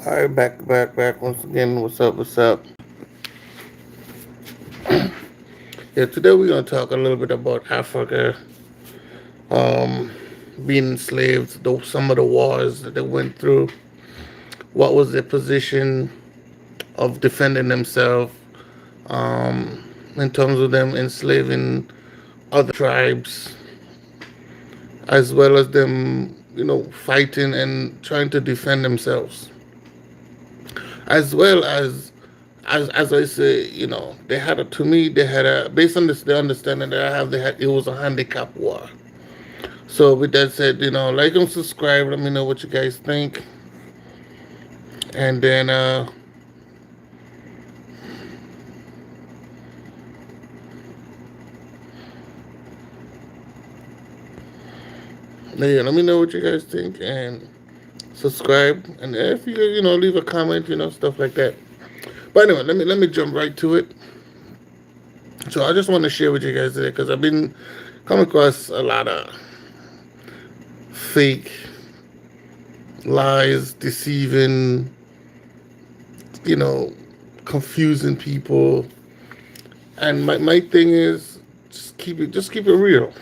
All right, back once again. What's up? What's up? Yeah, today we're gonna talk a little bit about Africa, um, being enslaved, some of the wars that they went through. What was their position of defending themselves, in terms of them enslaving other tribes, as well as them, fighting and trying to defend themselves, as well as I say, they had a to me they had a based on this the understanding that I have they had it was a handicap war. So with that said, like and subscribe. Let me know what you guys think, and then yeah, let me know what you guys think and subscribe. And if you leave a comment, stuff like that. But anyway, let me jump right to it. So I just want to share with you guys today because I've been coming across a lot of fake lies, deceiving, you know, confusing people. And my thing is just keep it real.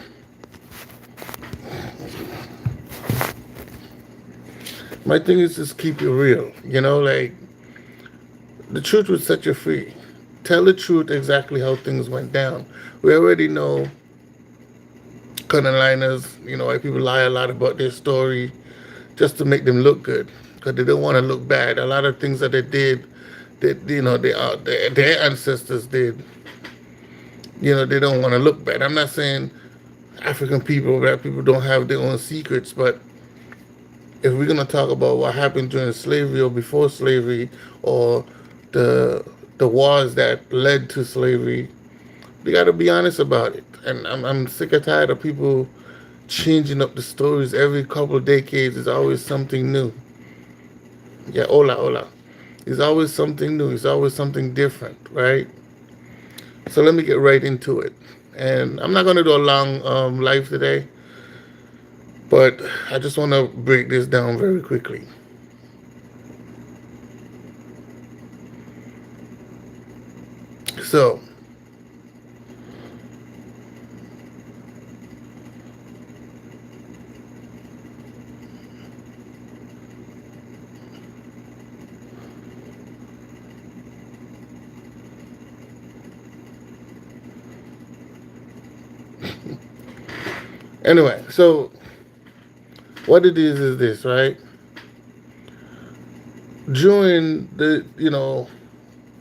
My thing is just keep it real. Like the truth will set you free. Tell the truth exactly how things went down. We already know liners, why people lie a lot about their story just to make them look good because they don't want to look bad. A lot of things that they did, that their ancestors did, they don't want to look bad. I'm not saying African people, black people don't have their own secrets, but if we're gonna talk about what happened during slavery or before slavery, or the the wars that led to slavery, we got to be honest about it. And I'm sick and tired of people changing up the stories every couple of decades. There's always something new. Yeah, hola. There's always something new. There's always something different, right? So let me get right into it. And I'm not going to do a long live today, but I just want to break this down very quickly. So, anyway, so what it is this, right? During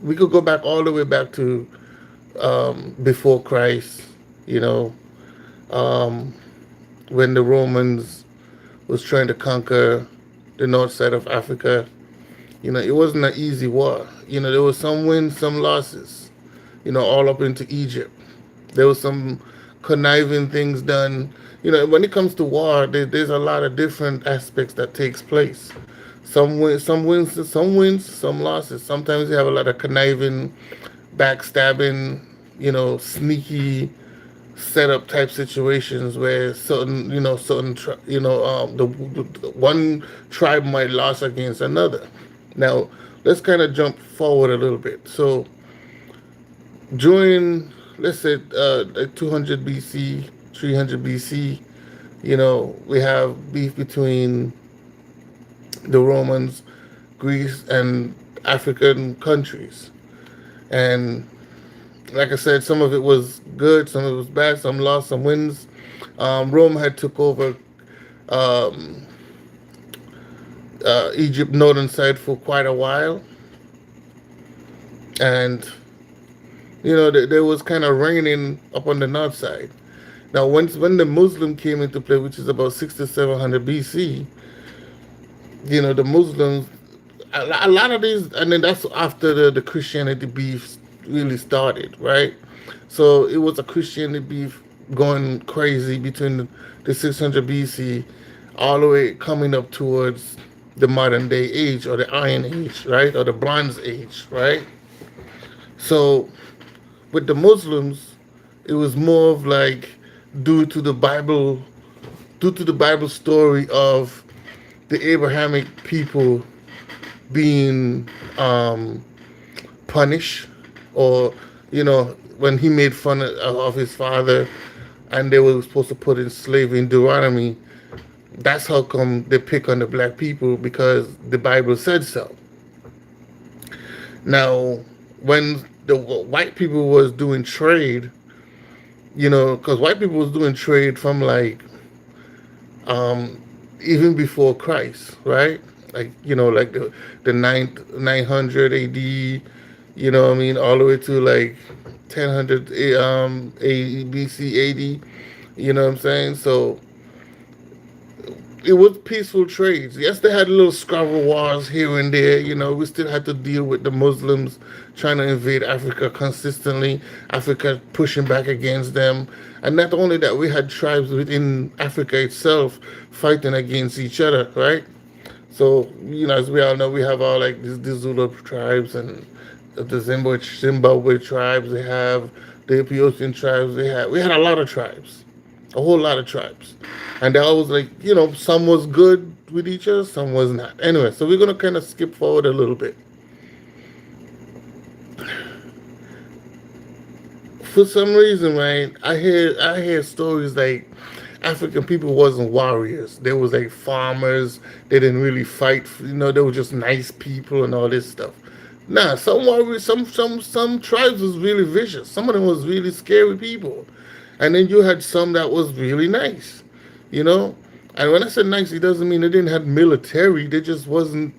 we could go back all the way back to before Christ, you know, um, when the Romans was trying to conquer the north side of Africa. It wasn't an easy war. There was some wins, some losses. All up into Egypt. There was some conniving things done. When it comes to war, there's a lot of different aspects that takes place. Some wins, some losses. Sometimes you have a lot of conniving, backstabbing, sneaky setup type situations where the one tribe might lose against another. Now, let's kind of jump forward a little bit. So, during, let's say, like 200 BC, 300 BC, we have beef between the Romans, Greece, and African countries. And like I said, some of it was good, some of it was bad, some lost, some wins. Rome had took over um, Egypt northern side for quite a while, and there was kind of raining up on the north side. Now, when the Muslim came into play, which is about 6 to 700 BC, the Muslims, a lot of these, and then that's after the Christianity beef really started, right? So it was a Christianity beef going crazy between the 600 BC all the way coming up towards the modern day age, or the Iron Age, right? Or the Bronze Age, right? So with the Muslims, it was more of like due to the Bible, due to the Bible story of the Abrahamic people being punished, or when he made fun of his father, and they were supposed to put in slavery in Deuteronomy. That's how come they pick on the black people, because the Bible said so. Now, when the white people was doing trade, because white people was doing trade from like um, even before Christ, right? Like like the 900 AD, what I mean, all the way to like 1000 A BC AD. You know what I'm saying? So it was peaceful trades. Yes, they had little squabble wars here and there. We still had to deal with the Muslims trying to invade Africa consistently, Africa pushing back against them. And not only that, we had tribes within Africa itself fighting against each other, right? So, as we all know, we have all like the Zulu tribes and the Zimbabwe tribes. They have the Ethiopian tribes. We had a lot of tribes, a whole lot of tribes, and they always like some was good with each other, some was not. Anyway, so we're gonna kind of skip forward a little bit. For some reason, right, I hear stories like African people wasn't warriors. They was like farmers. They didn't really fight. They were just nice people and all this stuff. Nah, some warriors, some tribes was really vicious. Some of them was really scary people, and then you had some that was really nice. You know, and when I said nice, it doesn't mean they didn't have military. They just wasn't.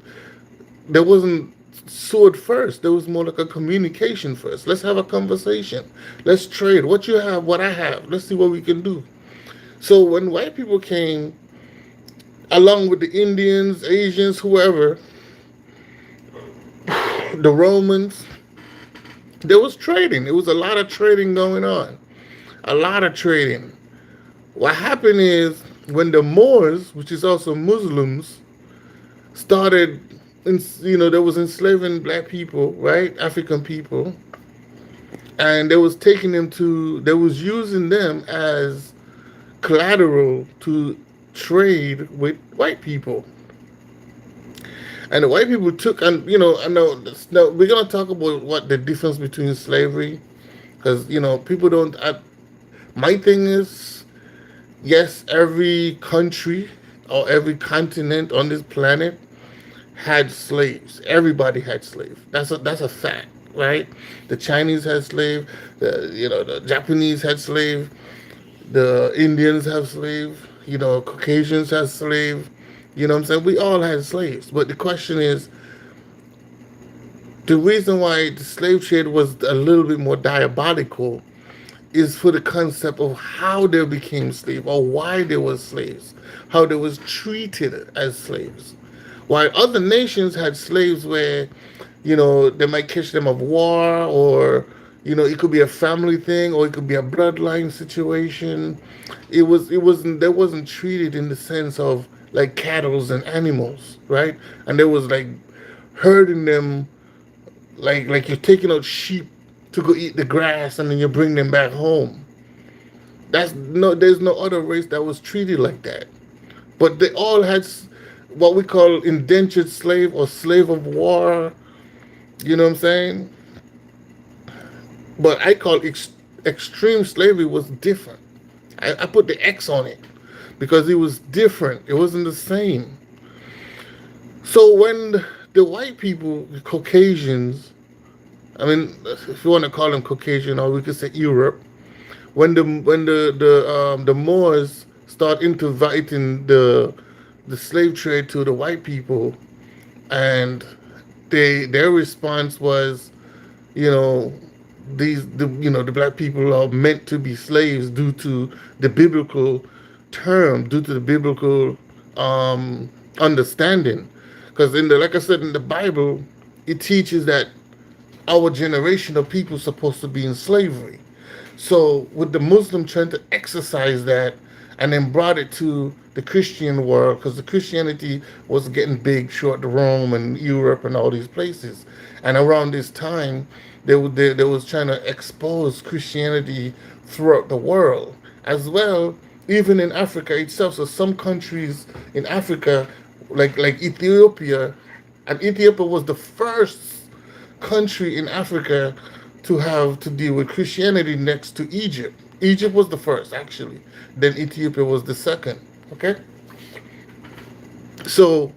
There wasn't sword first. There was more like a communication first. Let's have a conversation. Let's trade. What you have, what I have. Let's see what we can do. So when white people came, along with the Indians, Asians, whoever, the Romans, there was trading. There was a lot of trading going on. A lot of trading. What happened is when the Moors, which is also Muslims, started, they was enslaving black people, right? African people. And they was using them as collateral to trade with white people. And the white people took, and I know now we're gonna talk about what the difference between slavery, because people don't. My thing is, yes, every country or every continent on this planet had slaves. Everybody had slaves. That's a fact, right? The Chinese had slave. The Japanese had slave. The Indians have slave. Caucasians have slave. You know what I'm saying? We all had slaves. But the question is, the reason why the slave trade was a little bit more diabolical is for the concept of how they became slaves, or why they were slaves, how they was treated as slaves. While other nations had slaves where, they might catch them of war, or, it could be a family thing, or it could be a bloodline situation. They wasn't treated in the sense of like cattle and animals, right? And there was like herding them, like you're taking out sheep to go eat the grass, and then you bring them back home. There's no other race that was treated like that. But they all had what we call indentured slave or slave of war. You know what I'm saying? But I call extreme slavery was different. I put the X on it because it was different. It wasn't the same. So when the white people, the Caucasians, I mean, if you want to call them Caucasian, or we could say Europe, when the Moors start inviting the slave trade to the white people, and their response was, you know, the black people are meant to be slaves due to the biblical term, due to the biblical understanding, because like I said, in the Bible, it teaches that our generation of people supposed to be in slavery. So with the Muslim trying to exercise that and then brought it to the Christian world, because the Christianity was getting big throughout the Rome and Europe and all these places. And around this time, they was trying to expose Christianity throughout the world as well, even in Africa itself. So some countries in Africa, like Ethiopia, And Ethiopia was the first country in Africa to have to deal with Christianity next to Egypt. Egypt was the first, actually. Then Ethiopia was the second. Okay? So,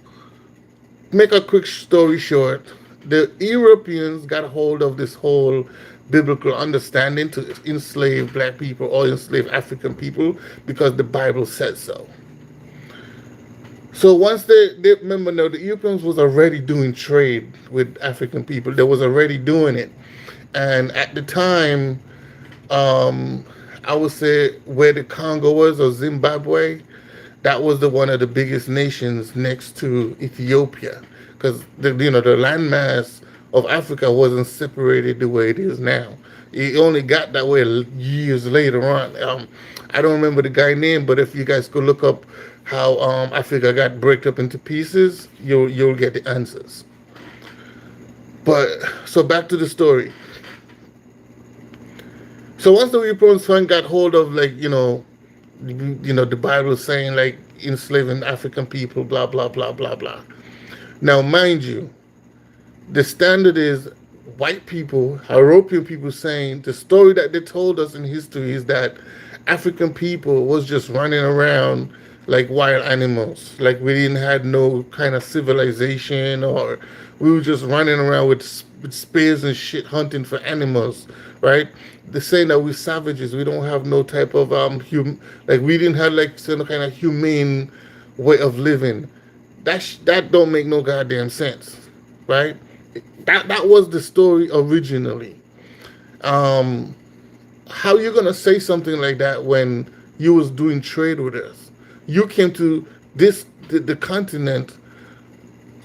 make a quick story short, the Europeans got a hold of this whole biblical understanding to enslave black people or enslave African people because the Bible said so. So once they remember now the Europeans was already doing trade with African people. They was already doing it. And at the time, um, I would say where the Congo was or Zimbabwe, that was the one of the biggest nations next to Ethiopia, because the landmass of Africa wasn't separated the way it is now. It only got that way years later on. I don't remember the guy name, but if you guys could look up how Africa got broken up into pieces, you'll get the answers. But so back to the story. So once the Europeans got hold of the Bible saying like enslaving African people, blah blah blah blah blah. Now, mind you, the standard is white people, European people saying the story that they told us in history is that African people was just running around like wild animals, like we didn't had no kind of civilization, or we were just running around with spears and shit hunting for animals, right? They're saying that we're savages. We don't have no type of like we didn't have like some kind of humane way of living. That don't make no goddamn sense, right? That was the story originally. Um, how you gonna say something like that when you was doing trade with us? You came to the continent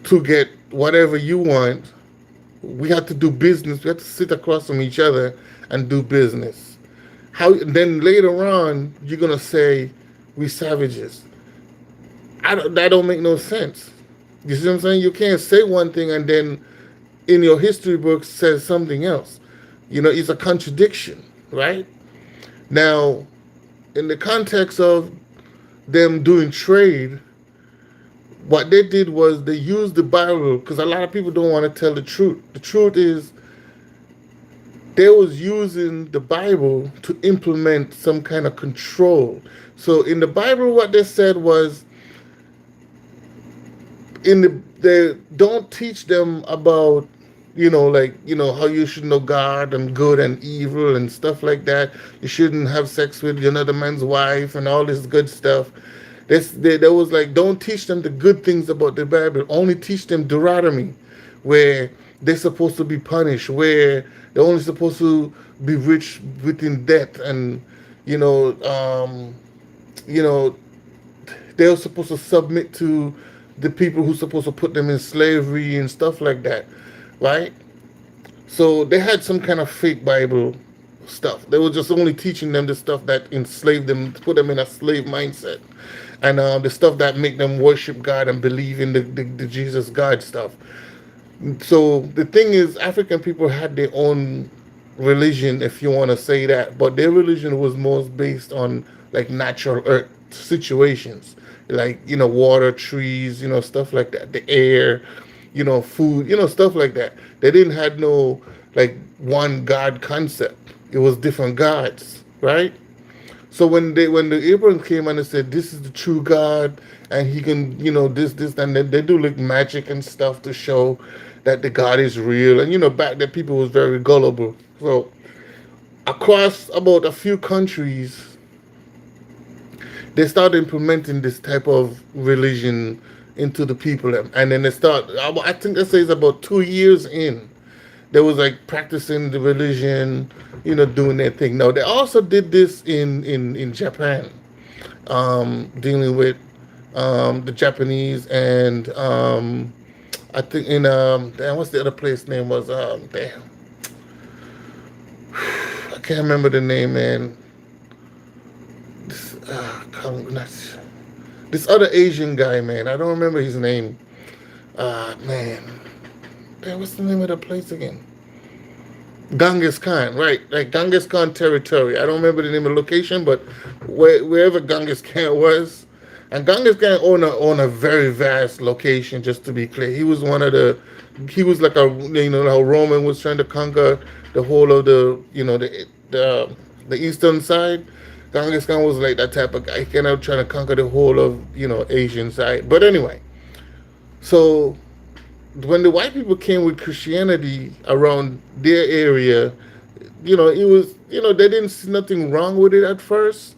to get whatever you want. We had to do business. We had to sit across from each other and do business. How then later on you're gonna say we savages? That don't make no sense. You see what I'm saying? You can't say one thing and then in your history book says something else. It's a contradiction, right? Now, in the context of them doing trade, what they did was they used the Bible because a lot of people don't want to tell the truth. The truth is they was using the Bible to implement some kind of control. So in the Bible, what they said was they don't teach them about how you should know God and good and evil and stuff like that. You shouldn't have sex with another man's wife and all this good stuff. There was like, don't teach them the good things about the Bible. Only teach them Deuteronomy, where they're supposed to be punished, where they're only supposed to be rich within debt, and you know, um, you know, they're supposed to submit to the people who's supposed to put them in slavery and stuff like that, right? So they had some kind of fake Bible stuff. They were just only teaching them the stuff that enslaved them, put them in a slave mindset, and the stuff that make them worship God and believe in the Jesus God stuff. So the thing is, African people had their own religion, if you want to say that, but their religion was more based on like natural earth situations, like water, trees, stuff like that, the air, food, stuff like that. They didn't had no like one God concept. It was different gods, right? So when the Abraham came and they said this is the true God and he can this and they do like magic and stuff to show that the God is real, and back then people was very gullible. So across about a few countries they started implementing this type of religion into the people, and then they start. I think they say it's about 2 years in. They was like practicing the religion, doing their thing. Now they also did this in Japan, dealing with the Japanese and I think in damn, what's the other place name was damn, I can't remember the name, man. This not, this other Asian guy, man. I don't remember his name. Man, damn, what's the name of the place again? Genghis Khan, right? Like Genghis Khan territory. I don't remember the name of the location, but wherever Genghis Khan was, And Genghis Khan owned a very vast location. Just to be clear, he was one of the, he was like a, how Roman was trying to conquer the whole of the, the eastern side. Genghis Khan was like that type of guy, kind of trying to conquer the whole of Asian side. But anyway, so when the white people came with Christianity around their area, it was, they didn't see nothing wrong with it at first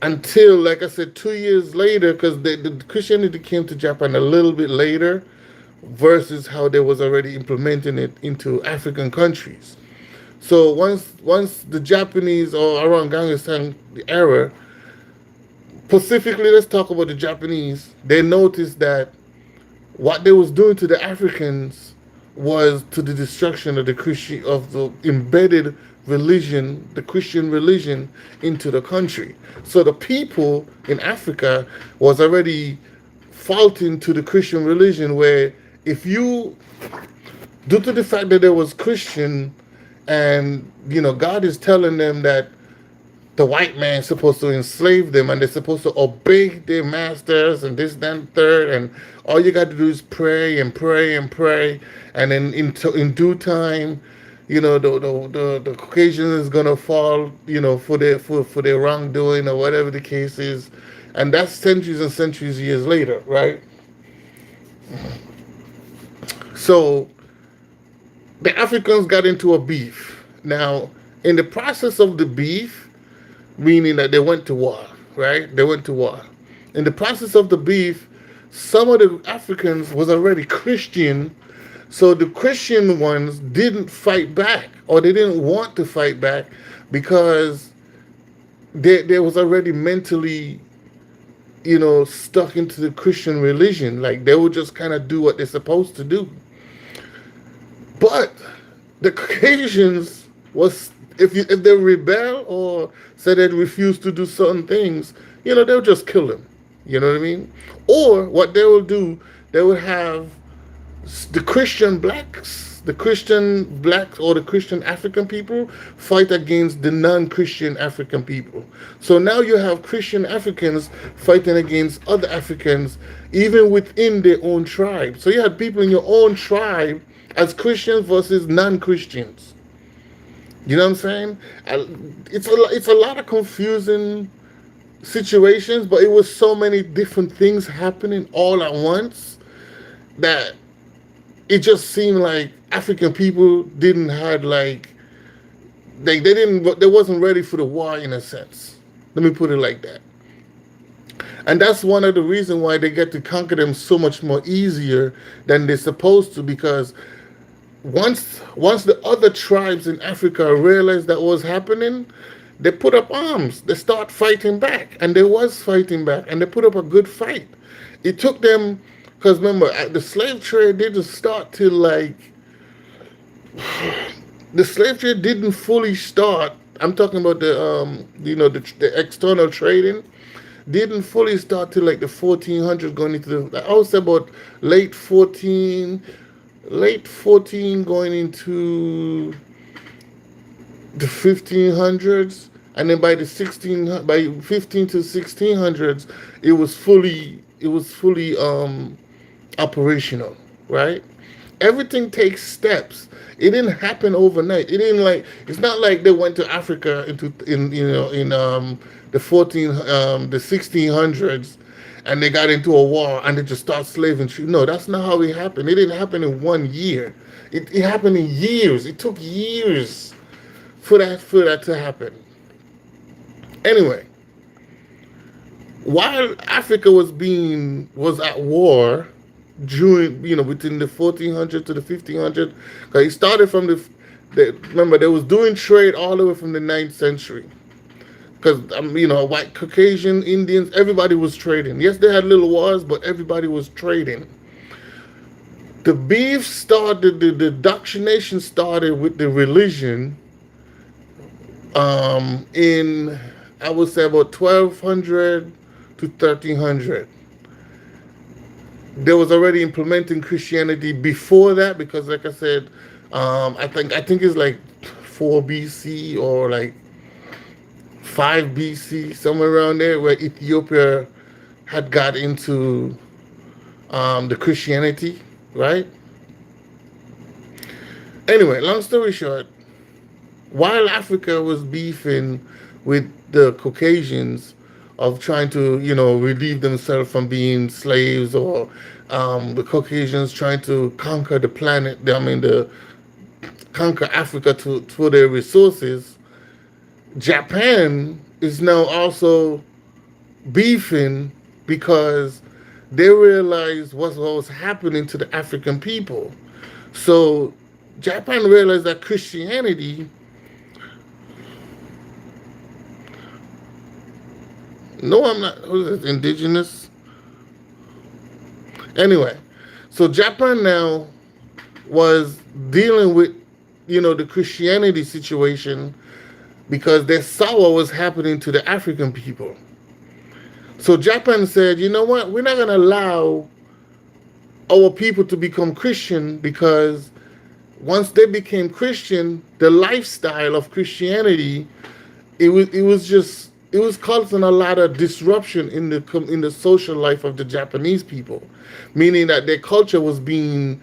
until, like I said, 2 years later, because the Christianity came to Japan a little bit later versus how they was already implementing it into African countries. So once the Japanese, or around Genghis Khan era, specifically, let's talk about the Japanese, they noticed that what they was doing to the Africans was to the destruction of the embedded religion, the Christian religion, into the country. So the people in Africa was already faulting to the Christian religion, where if you, due to the fact that there was Christian, and God is telling them that the white man's supposed to enslave them and they're supposed to obey their masters and this, that, and third, and all you got to do is pray and pray and pray, and then in due time, the Caucasian is gonna fall, for their wrongdoing or whatever the case is, and that's centuries and centuries years later, right? So the Africans got into a beef. Now, in the process of the beef, meaning that they went to war, right? They went to war. In the process of the beef, some of the Africans was already Christian, so the Christian ones didn't fight back, or they didn't want to fight back, because they was already mentally, stuck into the Christian religion. Like, they would just kind of do what they're supposed to do. But the Caucasians was, if they rebel or say they refuse to do certain things, they'll just kill them. You know what I mean? Or what they will do, they will have the Christian blacks, or the Christian African people fight against the non-Christian African people. So now you have Christian Africans fighting against other Africans, even within their own tribe. So you have people in your own tribe as Christians versus non-Christians. You know what I'm saying? It's a lot of confusing situations, but it was so many different things happening all at once that it just seemed like African people didn't have, like, they wasn't ready for the war, in a sense. Let me put it like that. And that's one of the reasons why they get to conquer them so much more easier than they're supposed to, because once the other tribes in Africa realized that was happening, they put up arms. They start fighting back, and they was fighting back, and they put up a good fight. It took them, because remember, the slave trade didn't start till, like, the slave trade didn't fully start. I'm talking about the external trading didn't fully start till like the 1400s, going into I would say about late 14 going into the 1500s, and then by 15 to 1600s, it was fully operational, right? Everything takes steps. It didn't happen overnight. It's not like they went to Africa in the 1600s, and they got into a war and they just start slaving. No, that's not how it happened. It didn't happen in 1 year. It happened in years. It took years for that to happen. Anyway, while Africa was at war during, between the 1400 to the 1500, because it started from remember, they was doing trade all the way from the 9th century. Because, white, Caucasian, Indians, everybody was trading. Yes, they had little wars, but everybody was trading. The beef started, the indoctrination started with the religion in, I would say, about 1200 to 1300. They was already implementing Christianity before that, because, like I said, I think it's like 4 BC or like 5 BC, somewhere around there, where Ethiopia had got into the Christianity, right? Anyway, long story short, while Africa was beefing with the Caucasians of trying to, relieve themselves from being slaves, or the Caucasians trying to conquer the planet, the conquer Africa for their resources, Japan is now also beefing because they realized what was happening to the African people. So Japan realized that Christianity, no, I'm not, who's this, indigenous? Anyway, so Japan now was dealing with, the Christianity situation because they saw what was happening to the African people. So Japan said, you know what, we're not going to allow our people to become Christian, because once they became Christian, the lifestyle of Christianity, it was causing a lot of disruption in the social life of the Japanese people, meaning that their culture was being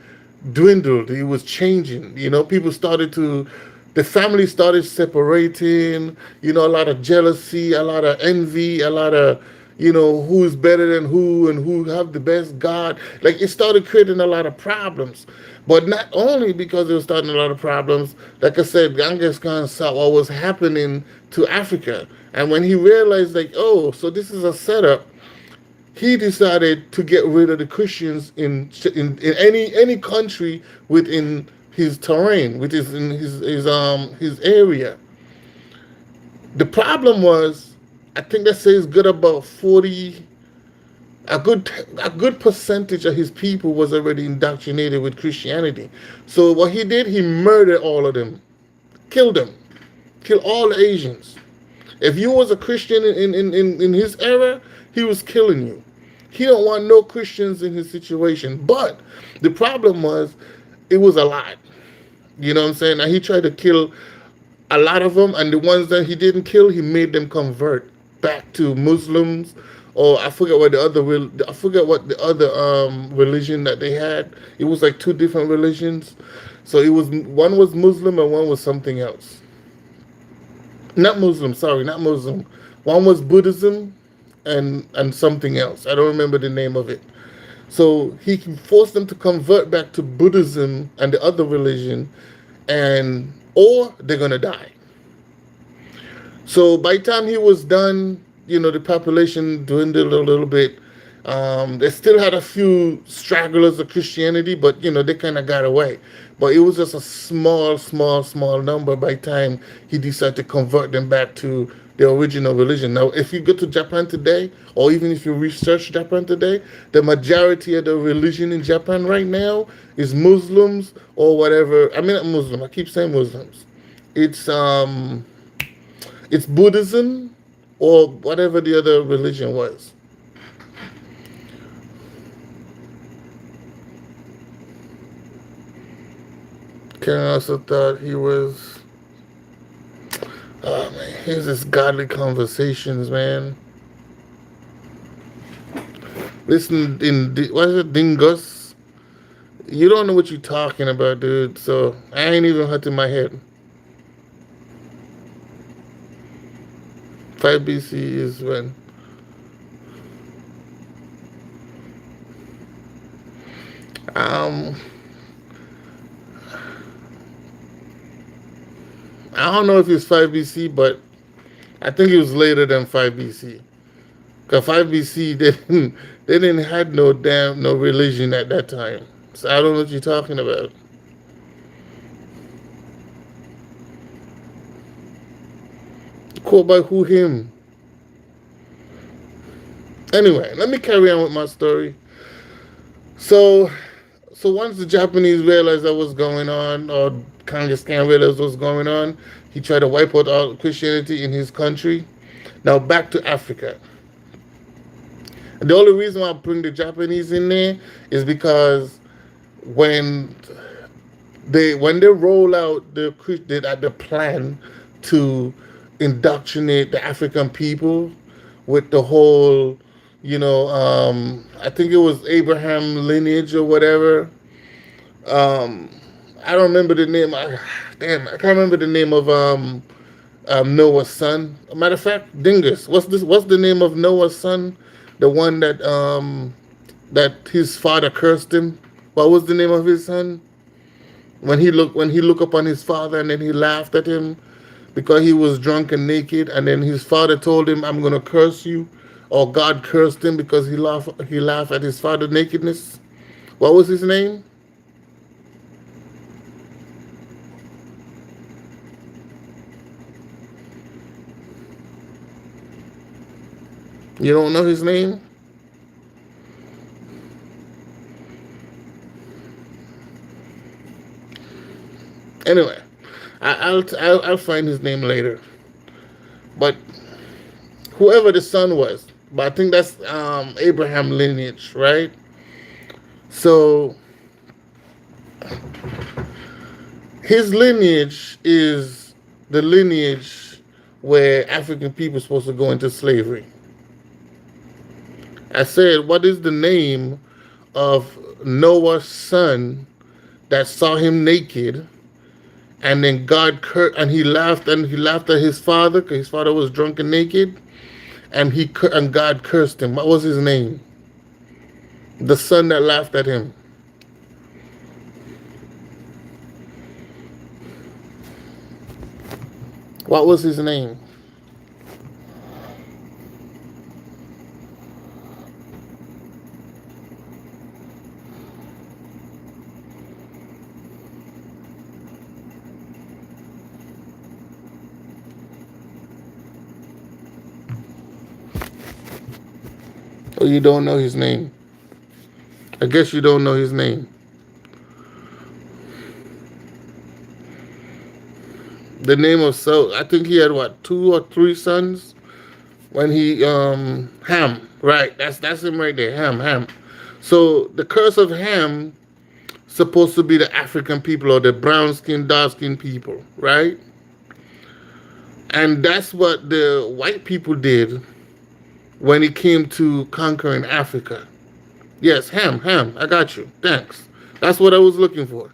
dwindled. It was changing. People started to, the family started separating. A lot of jealousy, a lot of envy, a lot of, who's better than who and who have the best God. Like, it started creating a lot of problems. But not only because it was starting a lot of problems, like I said, Genghis Khan saw what was happening to Africa. And when he realized, like, oh, so this is a setup, he decided to get rid of the Christians in any country within his terrain, which is in his area. The problem was, I think they say it's good about 40, a good percentage of his people was already indoctrinated with Christianity. So what he did, he murdered all of them, killed them, killed all the Asians. If you was a Christian in his era, he was killing you. He don't want no Christians in his situation. But the problem was, it was a lot. You know what I'm saying? Now, he tried to kill a lot of them, and the ones that he didn't kill, he made them convert back to Muslims, or I forget what the other religion that they had. It was like two different religions. So it was, one was Muslim and one was something else. Not Muslim, sorry, not Muslim. One was Buddhism and something else. I don't remember the name of it. So he forced them to convert back to Buddhism and the other religion, and or they're gonna die. So by the time he was done, the population dwindled a little bit. They still had a few stragglers of Christianity, but they kind of got away. But it was just a small number by the time he decided to convert them back to the original religion. Now, if you go to Japan today, or even if you research Japan today, the majority of the religion in Japan right now is Muslims or whatever. I mean, not Muslim. I keep saying Muslims. It's Buddhism or whatever the other religion was. Karen also thought he was. Oh man, here's this godly conversations, man. Listen, what is it, Dingus? You don't know what you're talking about, dude. So I ain't even hurting my head. 5 BC is when. I don't know if it's 5 BC, but I think it was later than 5 BC. Because 5 BC, they didn't had no religion at that time. So I don't know what you're talking about. Quote by who, him? Anyway, let me carry on with my story. So once the Japanese realized that was going on, or Congress can't realize what's going on, he tried to wipe out all Christianity in his country. Now back to Africa. And the only reason why I bring the Japanese in there is because when they roll out the plan to indoctrinate the African people with the whole, I think it was Abraham lineage or whatever. Um, I don't remember the name. Damn, I can't remember the name of Noah's son. Matter of fact, Dingus. What's this? What's the name of Noah's son? The one that his father cursed him. What was the name of his son? When he looked upon his father and then he laughed at him because he was drunk and naked, and then his father told him, "I'm gonna curse you," or God cursed him because he laughed at his father's nakedness. What was his name? You don't know his name? Anyway, I'll find his name later. But whoever the son was, but I think that's Abraham lineage, right? So his lineage is the lineage where African people are supposed to go into slavery. I said, what is the name of Noah's son that saw him naked, and then and he laughed at his father because his father was drunk and naked, and God cursed him. What was his name? The son that laughed at him. What was his name? Oh, you don't know his name. I guess you don't know his name. The name of Saul. I think he had what, two or three sons when he Ham. Right. That's him right there. Ham. So the curse of Ham supposed to be the African people or the brown skinned, dark skinned people, right? And that's what the white people did when it came to conquering Africa. Yes, Ham. I got you. Thanks. That's what I was looking for.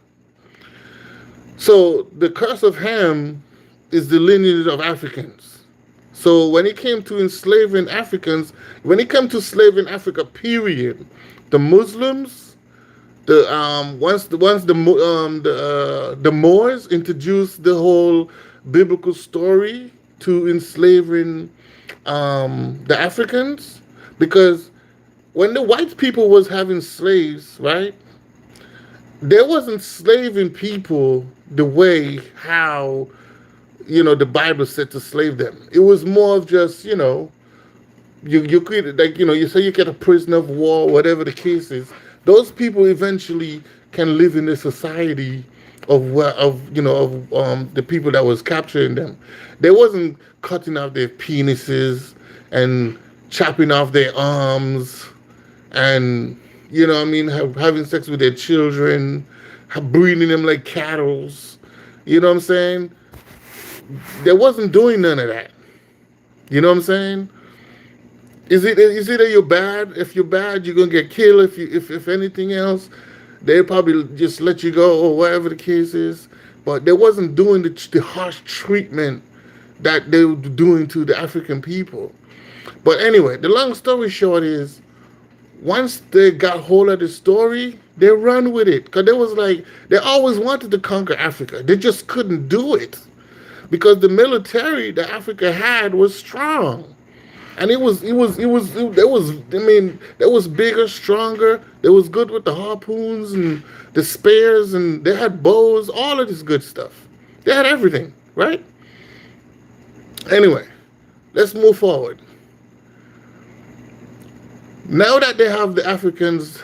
So the curse of Ham is the lineage of Africans. So when it came to enslaving Africans, when it came to slaving Africa, period, the Muslims, the Moors introduced the whole biblical story to enslaving the Africans, because when the white people was having slaves, right? They wasn't slaving people the way how the Bible said to slave them. It was more of just you could, like, you say you get a prisoner of war, whatever the case is. Those people eventually can live in a society of the people that was capturing them. They wasn't cutting off their penises and chopping off their arms and having sex with their children, breeding them like cattle. You know what I'm saying? They wasn't doing none of that. You know what I'm saying? Is it that you're bad? If you're bad, you're gonna get killed. If anything else, they probably just let you go or whatever the case is. But they wasn't doing the harsh treatment that they were doing to the African people. But anyway, the long story short is, once they got hold of the story, they run with it. Because they always wanted to conquer Africa. They just couldn't do it. Because the military that Africa had was strong. And it was bigger, stronger. They was good with the harpoons and the spears, and they had bows, all of this good stuff. They had everything, right? Anyway, let's move forward. Now that they have the Africans,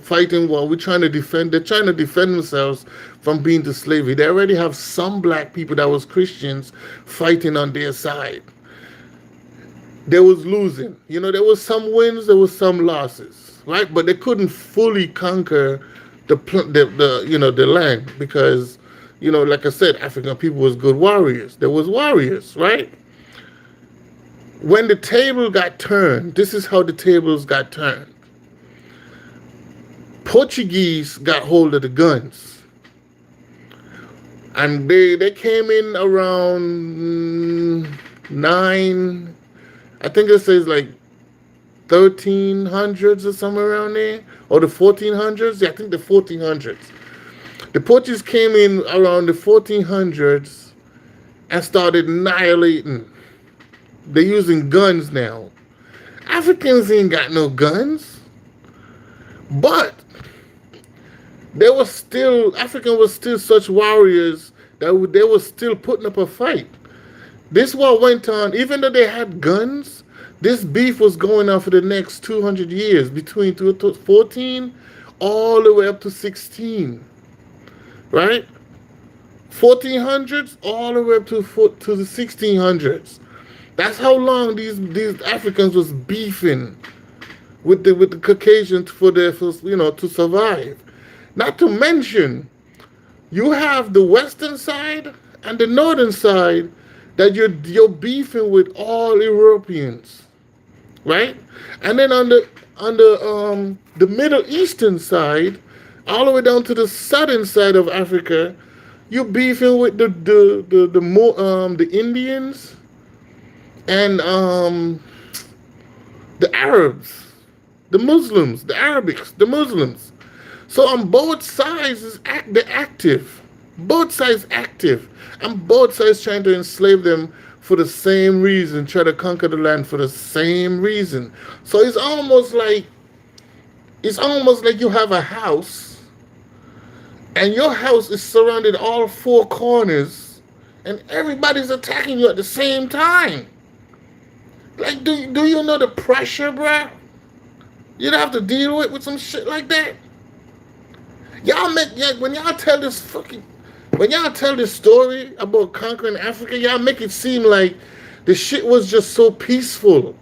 fighting while they're trying to defend themselves from being to slavery. They already have some black people that was Christians fighting on their side. They was losing. There was some wins, there was some losses, right? But they couldn't fully conquer the land because, like I said, African people was good warriors. There was warriors, right? When the table got turned, this is how the tables got turned. Portuguese got hold of the guns, and they came in around nine. I think it says like 1300s or somewhere around there, or the 1400s. Yeah, I think the 1400s. The Portuguese came in around the 1400s and started annihilating. They're using guns now. Africans ain't got no guns, but African was still such warriors that they were still putting up a fight. This war went on, even though they had guns. This beef was going on for the next 200 years, between 14 all the way up to 16, right? 1400s all the way up to the 1600s. That's how long these Africans was beefing with the Caucasians to survive. Not to mention, you have the western side and the northern side that you're beefing with all Europeans, right? And then on the Middle Eastern side, all the way down to the southern side of Africa, you're beefing with the Indians and the Arabs, the Muslims, the Arabics, the Muslims. So on both sides they're active. Both sides active. And both sides trying to enslave them for the same reason, try to conquer the land for the same reason. So it's almost like you have a house, and your house is surrounded all four corners, and everybody's attacking you at the same time. Like, do you know the pressure, bruh? You'd have to deal with some shit like that. When y'all tell this story about conquering Africa, y'all make it seem like the shit was just so peaceful.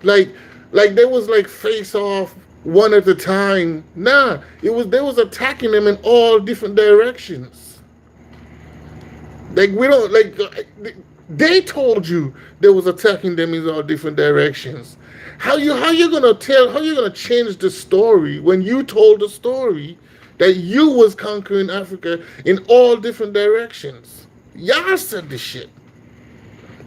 Like they was like face off one at a time. Nah, they was attacking them in all different directions. Like they told you they was attacking them in all different directions. How you gonna change the story when you told the story that you was conquering Africa in all different directions? Y'all said this shit.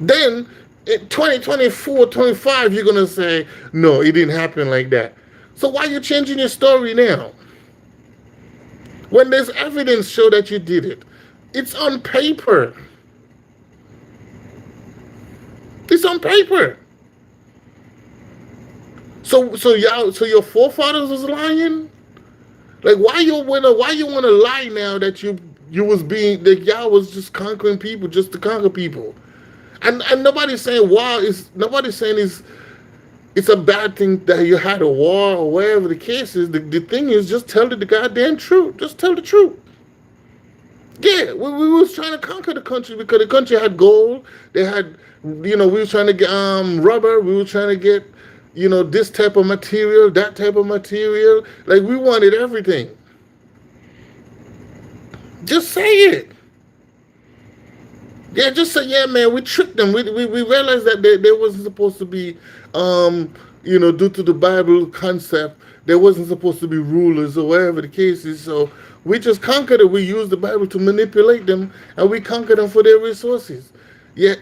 Then in 2024, 25, you're gonna say, no, it didn't happen like that. So why are you changing your story now? When there's evidence show that you did it. It's on paper. It's on paper. So your forefathers was lying? Like, why you wanna lie now that y'all was just conquering people just to conquer people? And nobody's saying it's a bad thing that you had a war or whatever the case is. The thing is, just tell the goddamn truth. Just tell the truth. Yeah, we was trying to conquer the country because the country had gold. They had, we were trying to get rubber. We were trying to get, this type of material, that type of material. Like, we wanted everything. Just say it. Yeah, just say, yeah, man, we tricked them. We realized that they wasn't supposed to be, due to the Bible concept, there wasn't supposed to be rulers or whatever the case is. So we just conquered it. We used the Bible to manipulate them, and we conquered them for their resources. Yeah,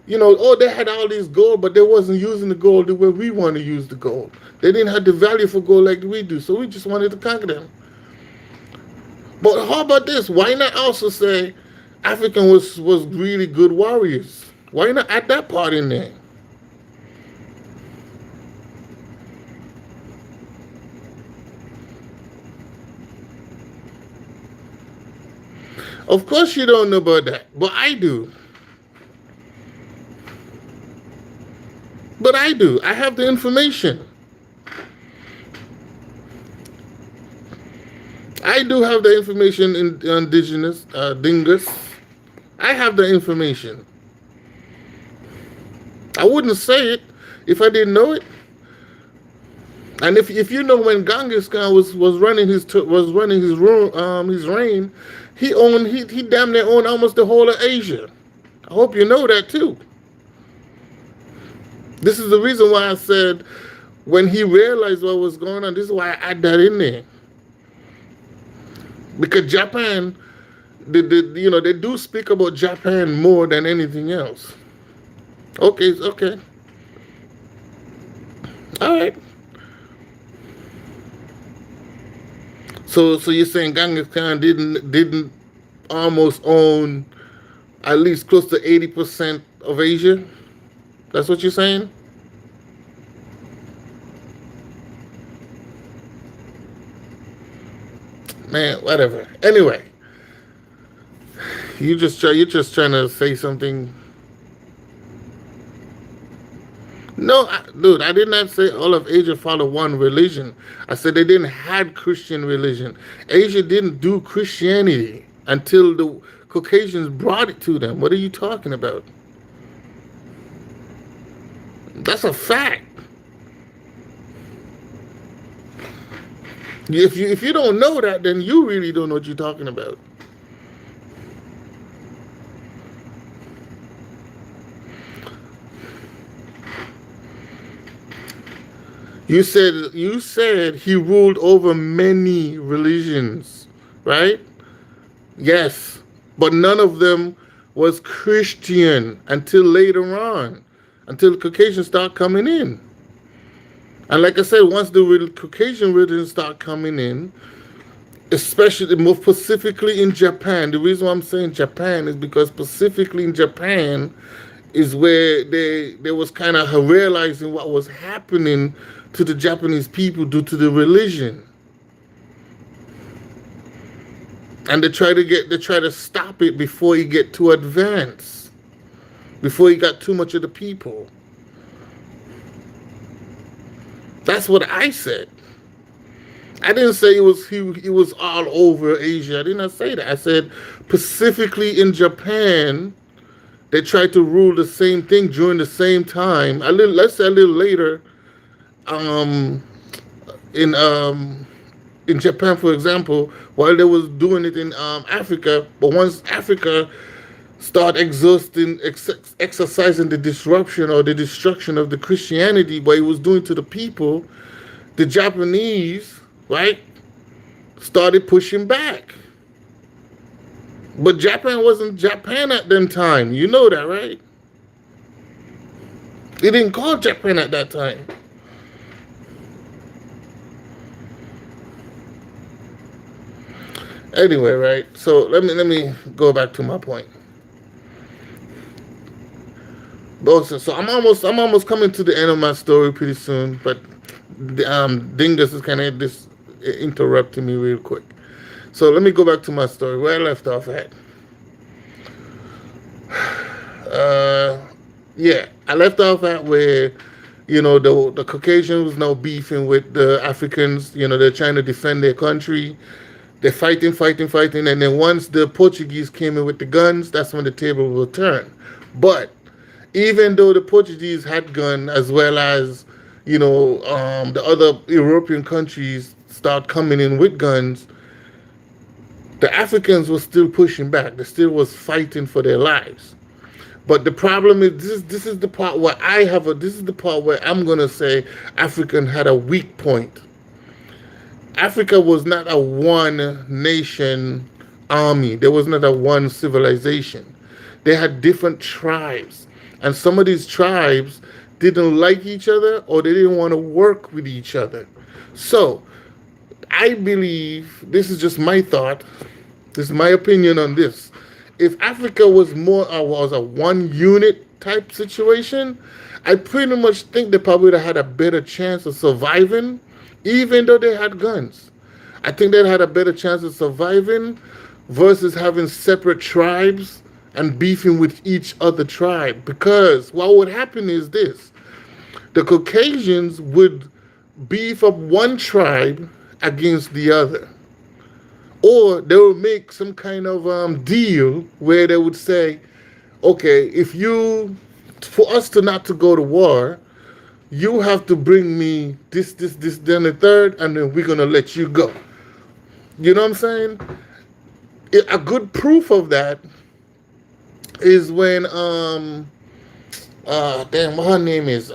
they had all this gold, but they wasn't using the gold the way we want to use the gold. They didn't have the value for gold like we do, so we just wanted to conquer them. But how about this? Why not also say African was really good warriors? Why not add that part in there? Of course you don't know about that, but I do. But I do. I have the information. I do have the information in indigenous Dingus. I have the information. I wouldn't say it if I didn't know it. And if you know when Genghis Khan was running his reign, he damn near owned almost the whole of Asia. I hope you know that too. This is the reason why I said when he realized what was going on, this is why I add that in there. Because Japan, they do speak about Japan more than anything else. Okay, okay. All right. So you're saying Genghis Khan didn't almost own at least close to 80% of Asia? That's what you're saying? Man, whatever. Anyway, you're just trying to say something. No, dude, I did not say all of Asia followed one religion. I said they didn't have Christian religion. Asia didn't do Christianity until the Caucasians brought it to them. What are you talking about? That's a fact. If you don't know that, then you really don't know what you're talking about. You said he ruled over many religions, right? Yes, but none of them was Christian until later on, until the Caucasians start coming in. And like I said, once the Caucasian religions start coming in, especially more specifically in Japan. The reason why I'm saying Japan is because specifically in Japan is where they was kind of realizing what was happening to the Japanese people due to the religion, and they try to stop it before it get too advanced, before it got too much of the people. That's what I said. I didn't say it was all over Asia. I did not say that. I said specifically in Japan, they tried to rule the same thing during the same time. Let's say a little later, um, in Japan, for example, while they was doing it in Africa. But once Africa start exercising the disruption or the destruction of the Christianity, what it was doing to the people, the Japanese, right, started pushing back. But Japan wasn't Japan at them time. You know that, right? They didn't call Japan at that time. Anyway, right? So let me go back to my point. So I'm almost coming to the end of my story pretty soon, but Dingus is kind of this interrupting me real quick. So let me go back to my story where I left off at. Uh, yeah, I left off at where the Caucasians was now beefing with the Africans. They're trying to defend their country. They're fighting, fighting, fighting, and then once the Portuguese came in with the guns, that's when the table will turn. But even though the Portuguese had guns, as well as the other European countries start coming in with guns, the Africans were still pushing back. They still was fighting for their lives. But the problem is this is the part where this is the part where I'm gonna say African had a weak point. Africa was not a one nation army. There was not a one civilization. They had different tribes. And some of these tribes didn't like each other or they didn't want to work with each other. So I believe, this is just my thought, this is my opinion on this. If Africa was a one unit type situation, I pretty much think they probably would have had a better chance of surviving, even though they had guns. I think they had a better chance of surviving versus having separate tribes and beefing with each other tribe. Because what would happen is this: the Caucasians would beef up one tribe against the other. Or they would make some kind of deal where they would say, okay, for us to not to go to war, you have to bring me this, then the third, and then we're going to let you go. You know what I'm saying? A good proof of that is when, Damn, what her name is?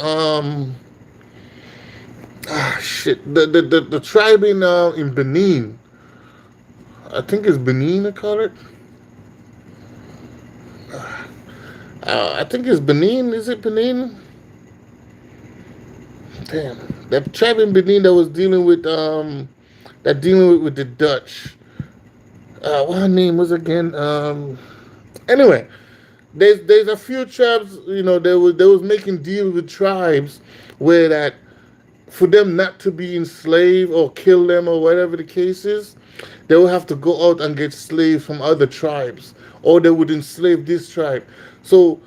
Shit. The tribe in Benin. I think it's Benin. I call it. I think it's Benin. Is it Benin? Damn, that tribe in Benin that was dealing with the Dutch. What her name was again? Anyway, there's a few tribes. They was making deals with tribes where that for them not to be enslaved or kill them or whatever the case is, they would have to go out and get slaves from other tribes, or they would enslave this tribe. So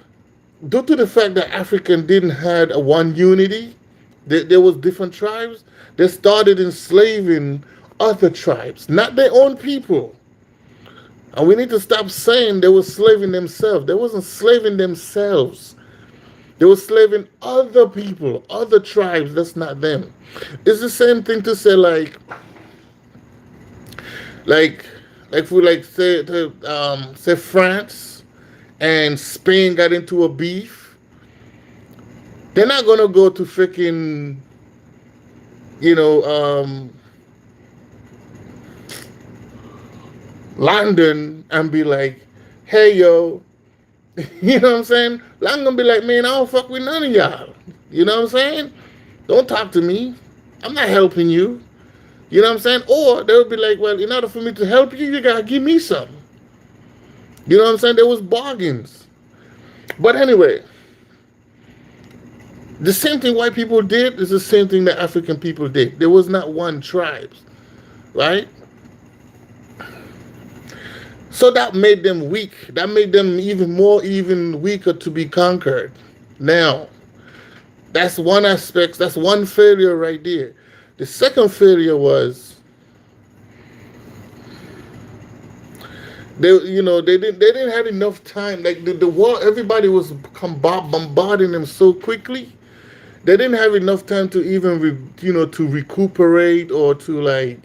due to the fact that African didn't had a one unity, there was different tribes. They started enslaving other tribes, not their own people. And we need to stop saying they were slaving themselves. They wasn't slaving themselves. They were slaving other people, other tribes. That's not them. It's the same thing to say like, like for like say France and Spain got into a beef. They're not gonna go to freaking you know London and be like, hey yo, you know what I'm saying? I'm gonna be like, man, I don't fuck with none of y'all. You know what I'm saying? Don't talk to me. I'm not helping you. You know what I'm saying? Or they would be like, well, in order for me to help you, you gotta give me something. You know what I'm saying? There was bargains. But anyway, the same thing white people did is the same thing that African people did. There was not one tribe, right? So that made them weak. That made them even weaker to be conquered. Now, that's one aspect. That's one failure right there. The second failure was they didn't have enough time. Like the war, everybody was bombarding them so quickly. They didn't have enough time to even to recuperate or to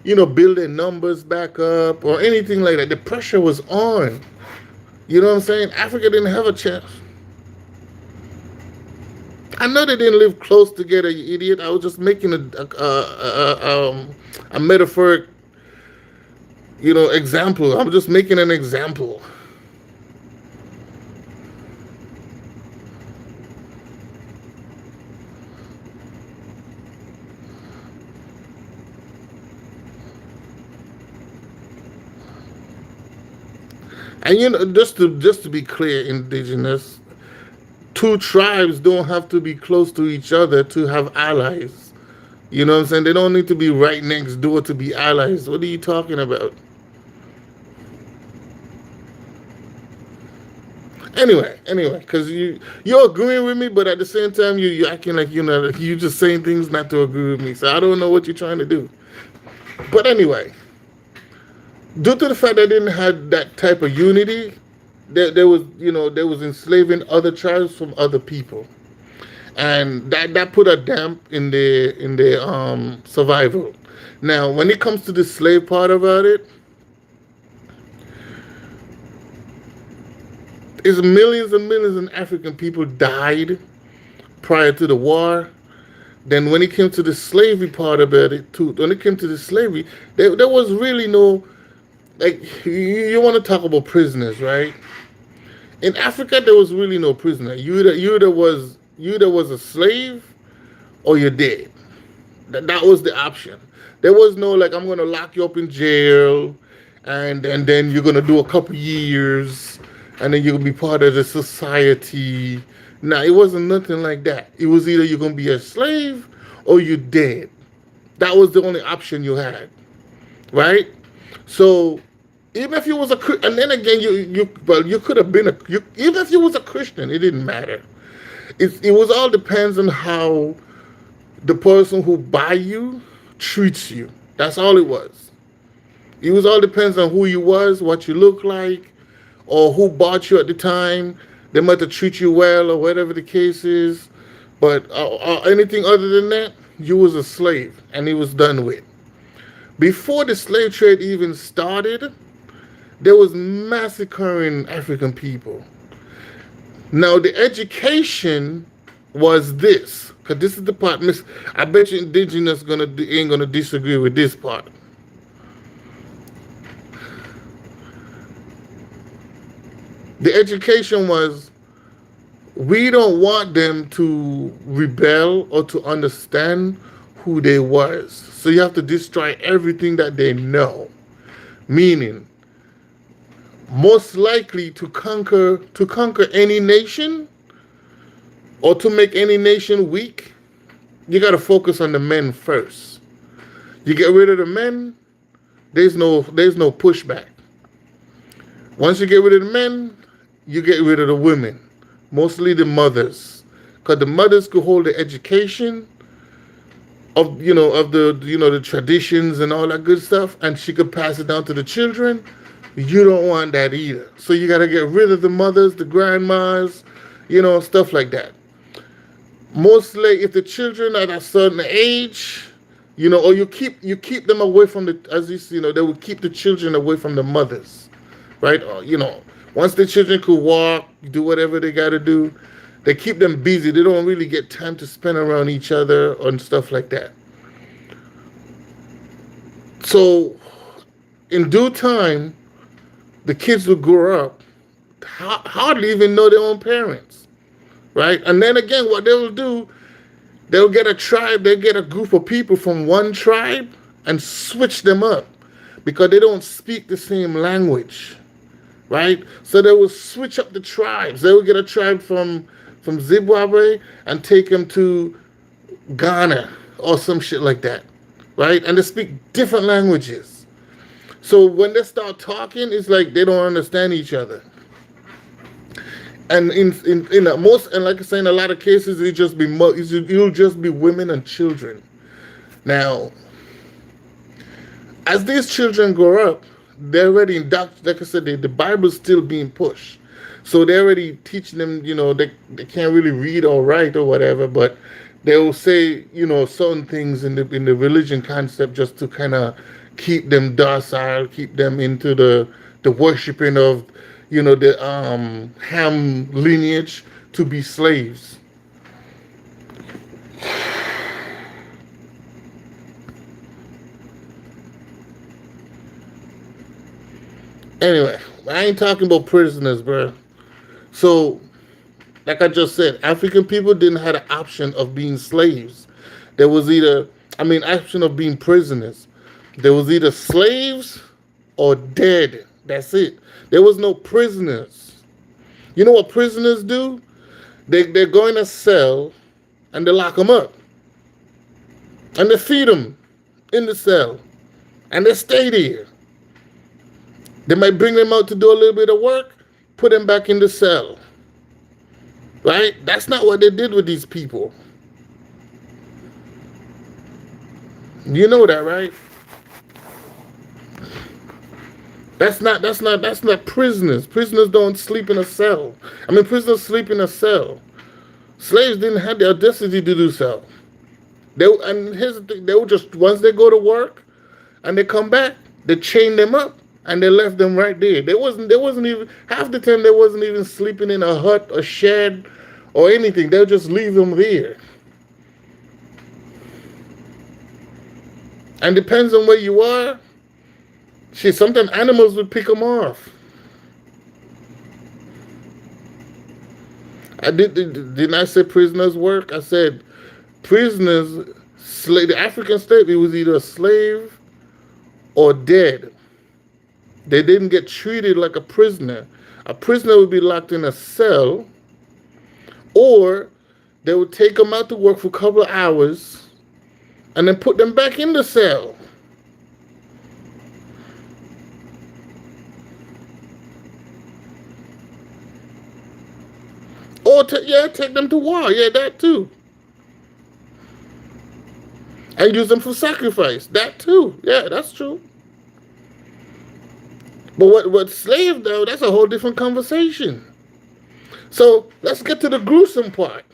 build their numbers back up or anything like that. The pressure was on. You know what I'm saying? Africa didn't have a chance. I know they didn't live close together, you idiot. I was just making a metaphoric, example. I'm just making an example. And just to be clear, indigenous, two tribes don't have to be close to each other to have allies. You know what I'm saying? They don't need to be right next door to be allies. What are you talking about? Anyway, because you're agreeing with me, but at the same time you acting like you just saying things not to agree with me. So I don't know what you're trying to do. But anyway, due to the fact that they didn't have that type of unity, there was enslaving other tribes from other people, and that put a damp in their survival. Now, when it comes to the slave part about it, is millions and millions of African people died prior to the war. Then when it came to the slavery part about it, too, when it came to the slavery, there was really no, like, you want to talk about prisoners, right? In Africa, there was really no prisoner. You either was a slave or you're dead. That was the option. There was no like I'm gonna lock you up in jail, and then you're gonna do a couple years, and then you're gonna be part of the society. Nah, it wasn't nothing like that. It was either you're gonna be a slave or you're dead. That was the only option you had, right? So even if you was and then again you could have been even if you was a Christian, it didn't matter. It was all depends on how the person who buy you treats you. That's all it was. It was all depends on who you was, what you look like, or who bought you at the time. They might have treat you well or whatever the case is. But anything other than that, you was a slave and it was done with. Before the slave trade even started, there was massacring African people. Now the education was this, because this is the part. I bet you indigenous ain't gonna disagree with this part. The education was, we don't want them to rebel or to understand who they was. So you have to destroy everything that they know. Meaning, most likely to conquer any nation or to make any nation weak, you got to focus on the men first. You get rid of the men, there's no pushback. Once you get rid of the men, you get rid of the women, mostly the mothers, because the mothers could hold the education of the traditions and all that good stuff, and she could pass it down to the children. You don't want that either. So you got to get rid of the mothers, the grandmas, stuff like that. Mostly, if the children are at a certain age, or you keep them away from the, as you see, they will keep the children away from the mothers, right? Or, once the children could walk, do whatever they got to do, they keep them busy. They don't really get time to spend around each other and stuff like that. So, in due time, the kids will grow up, hardly even know their own parents, right? And then again, what they will do, they'll get a tribe, they'll get a group of people from one tribe and switch them up because they don't speak the same language, right? So they will switch up the tribes. They will get a tribe from Zimbabwe and take them to Ghana or some shit like that, right? And they speak different languages. So when they start talking, it's like they don't understand each other. And in most, and like I say, in a lot of cases, it'll just be women and children. Now, as these children grow up, they're already indoctrinated. Like I said, the Bible's still being pushed. So they're already teaching them, they can't really read or write or whatever, but they will say, certain things in the religion concept just to kind of keep them docile, keep them into the worshiping of, the Ham lineage, to be slaves. Anyway, I ain't talking about prisoners, bro. So, like I just said, African people didn't have the option of being slaves. There was option of being prisoners. There was either slaves or dead. That's it. There was no prisoners. You know what prisoners do? They go in a cell and they lock them up. And they feed them in the cell. And they stay there. They might bring them out to do a little bit of work, put them back in the cell. Right? That's not what they did with these people. You know that, right? That's not prisoners. Prisoners don't sleep in a cell. Prisoners sleep in a cell. Slaves didn't have the audacity to do so. Here's the thing, they would just, once they go to work and they come back, they chain them up and they left them right there. They wasn't even, half the time they wasn't even sleeping in a hut, a shed, or anything. They'll just leave them there. And depends on where you are. Sometimes animals would pick them off. Didn't I say prisoners work? I said prisoners, the African slave, it was either a slave or dead. They didn't get treated like a prisoner. A prisoner would be locked in a cell, or they would take them out to work for a couple of hours and then put them back in the cell. Or take them to war. Yeah, that too. And use them for sacrifice. That too. Yeah, that's true. But what slave though, that's a whole different conversation. So let's get to the gruesome part.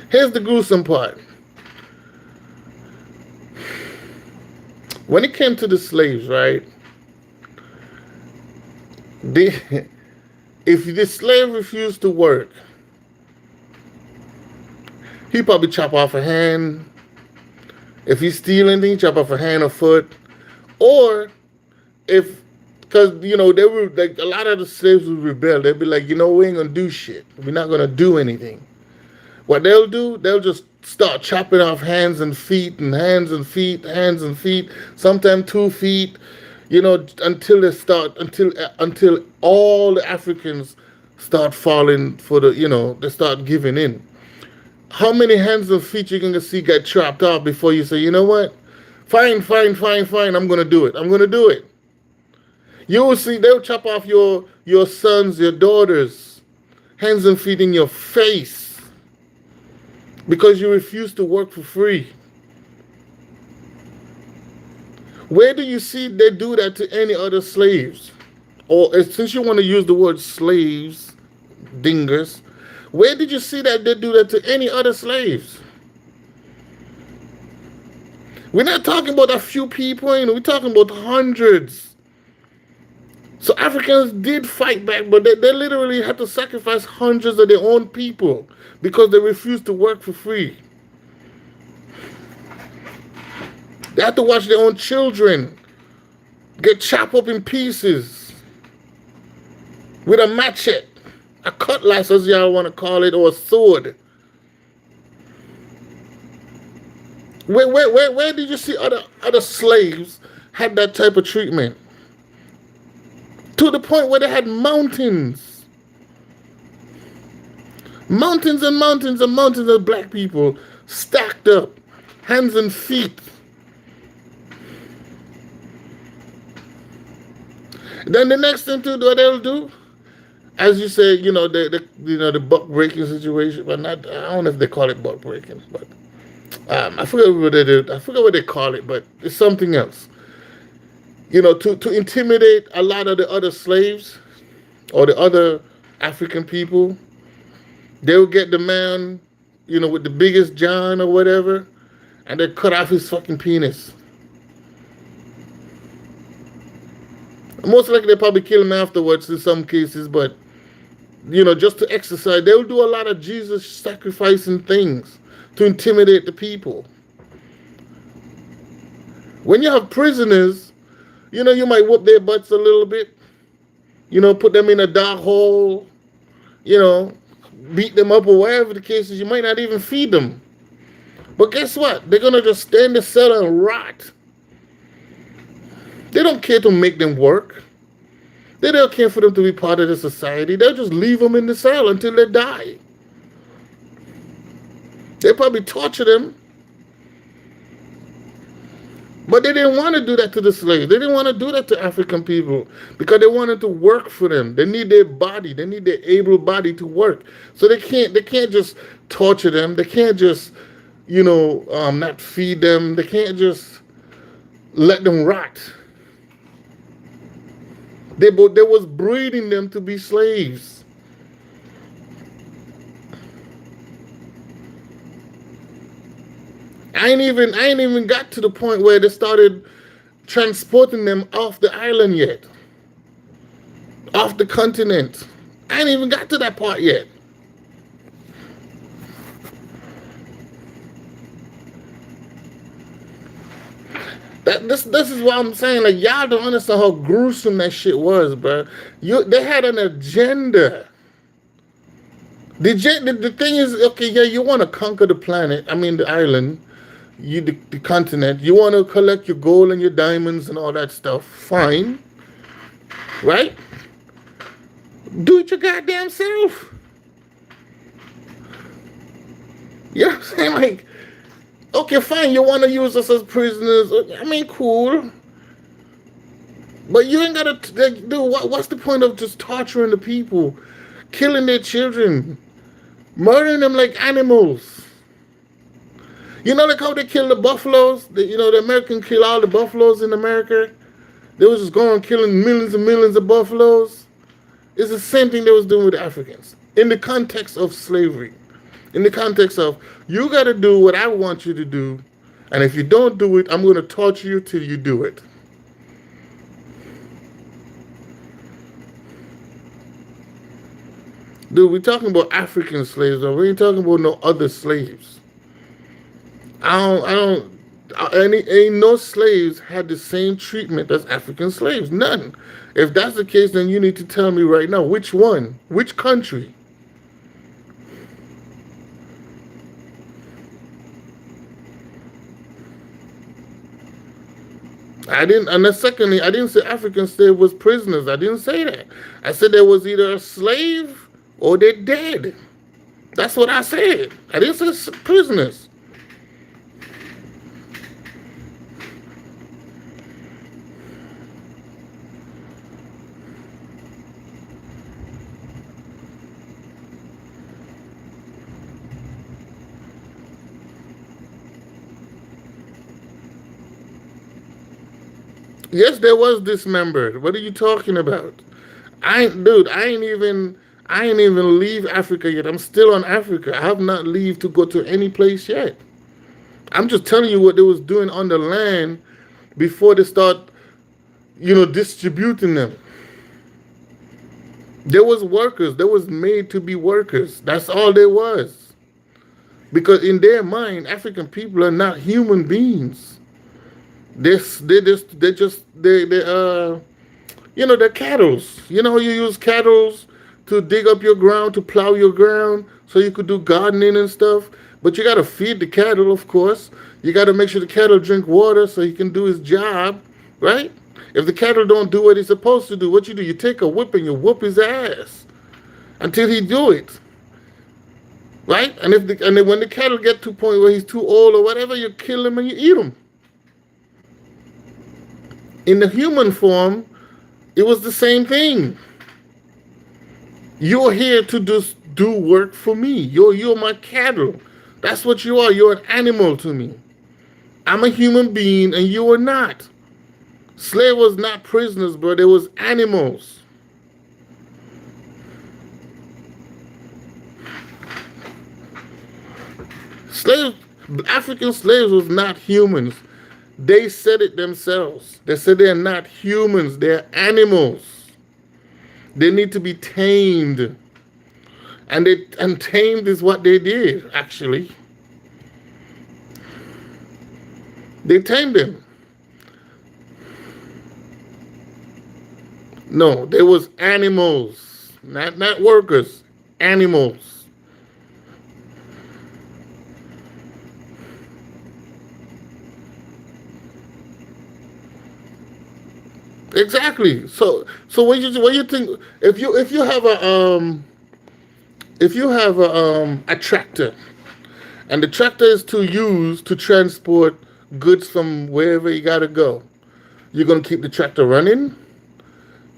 Here's the gruesome part. When it came to the slaves, right? If the slave refused to work, he probably chop off a hand. If he's stealing, he chop off a hand or foot. Or if, because they were like a lot of the slaves would rebel. They'd be like, we ain't gonna do shit. We're not gonna do anything. What they'll do, they'll just start chopping off hands and feet and hands and feet, hands and feet. Sometimes 2 feet. Until they start until all the Africans start falling for they start giving in. How many hands and feet you gonna see get chopped off before you say, you know what? Fine, fine, fine, fine. I'm gonna do it. I'm gonna do it. You will see they'll chop off your sons, your daughters, hands and feet in your face because you refuse to work for free. Where do you see they do that to any other slaves? Or since you want to use the word slaves, dingers, where did you see that they do that to any other slaves? We're not talking about a few people, we're talking about hundreds. So Africans did fight back, but they literally had to sacrifice hundreds of their own people because they refused to work for free. They had to watch their own children get chopped up in pieces with a machete, a cutlass as y'all want to call it, or a sword. Where did you see other slaves had that type of treatment? To the point where they had mountains. Mountains and mountains and mountains of black people stacked up, hands and feet. Then the next thing to do, what they'll do, as you say, the buck breaking situation, but not, I don't know if they call it buck breaking, but I forget what they do. I forget what they call it, but it's something else. To intimidate a lot of the other slaves or the other African people, they'll get the man, with the biggest John or whatever, and they cut off his fucking penis. Most likely they probably kill him afterwards in some cases, but just to exercise, they'll do a lot of Jesus sacrificing things to intimidate the people. When you have prisoners, you might whoop their butts a little bit, put them in a dark hole, beat them up or whatever the case is. You might not even feed them. But guess what? They're gonna just stay in the cell and rot. They don't care to make them work. They don't care for them to be part of the society. They'll just leave them in the cell until they die. They probably torture them. But they didn't want to do that to the slaves. They didn't want to do that to African people because they wanted to work for them. They need their body. They need their able body to work. So they can't just torture them. They can't just, not feed them. They can't just let them rot. They was breeding them to be slaves. I ain't even got to the point where they started transporting them off the island yet. Off the continent. I ain't even got to that part yet. This is what I'm saying. Like, y'all don't understand how gruesome that shit was, bro. They had an agenda. The thing is, okay, yeah, you want to conquer the planet. I mean, the island, the continent. You want to collect your gold and your diamonds and all that stuff. Fine, right? Do it your goddamn self. You know what I'm saying? Like, okay, fine, you want to use us as prisoners. I mean, cool. But you ain't got to do what's the point of just torturing the people, killing their children, murdering them like animals? Like how they kill the buffaloes? The Americans kill all the buffaloes in America. They was just going killing millions and millions of buffaloes. It's the same thing they was doing with the Africans in the context of slavery. In the context of, you got to do what I want you to do, and if you don't do it, I'm going to torture you till you do it. Dude, we're talking about African slaves, though. We ain't talking about no other slaves. Ain't no slaves had the same treatment as African slaves. None. If that's the case, then you need to tell me right now which one, which country. I didn't, and then secondly, I didn't say African slave was prisoners. I didn't say that. I said there was either a slave or they're dead. That's what I said. I didn't say prisoners. Yes, there was dismembered. What are you talking about? Dude, I ain't even leave Africa yet. I'm still on Africa. I have not leave to go to any place yet. I'm just telling you what they was doing on the land before they start, distributing them. There was workers. They was made to be workers. That's all there was. Because in their mind, African people are not human beings. They're cattles. You know, you use cattles to dig up your ground, to plow your ground, so you could do gardening and stuff. But you got to feed the cattle, of course. You got to make sure the cattle drink water so he can do his job, right? If the cattle don't do what he's supposed to do, what you do? You take a whip and you whoop his ass until he do it, right? And then when the cattle get to a point where he's too old or whatever, you kill him and you eat him. In the human form, it was the same thing. You're here to just do work for me. You're my cattle. That's what you are. You're an animal to me. I'm a human being and you are not. Slaves was not prisoners, bro. They was animals. Slaves, African slaves was not humans. They said it themselves. They said they're not humans. They're animals. They need to be tamed. And tamed is what they did, actually. They tamed them. No, they was animals. Not workers. Animals. Exactly. So what you think if you have a tractor, and the tractor is to use to transport goods from wherever you gotta go, you're gonna keep the tractor running.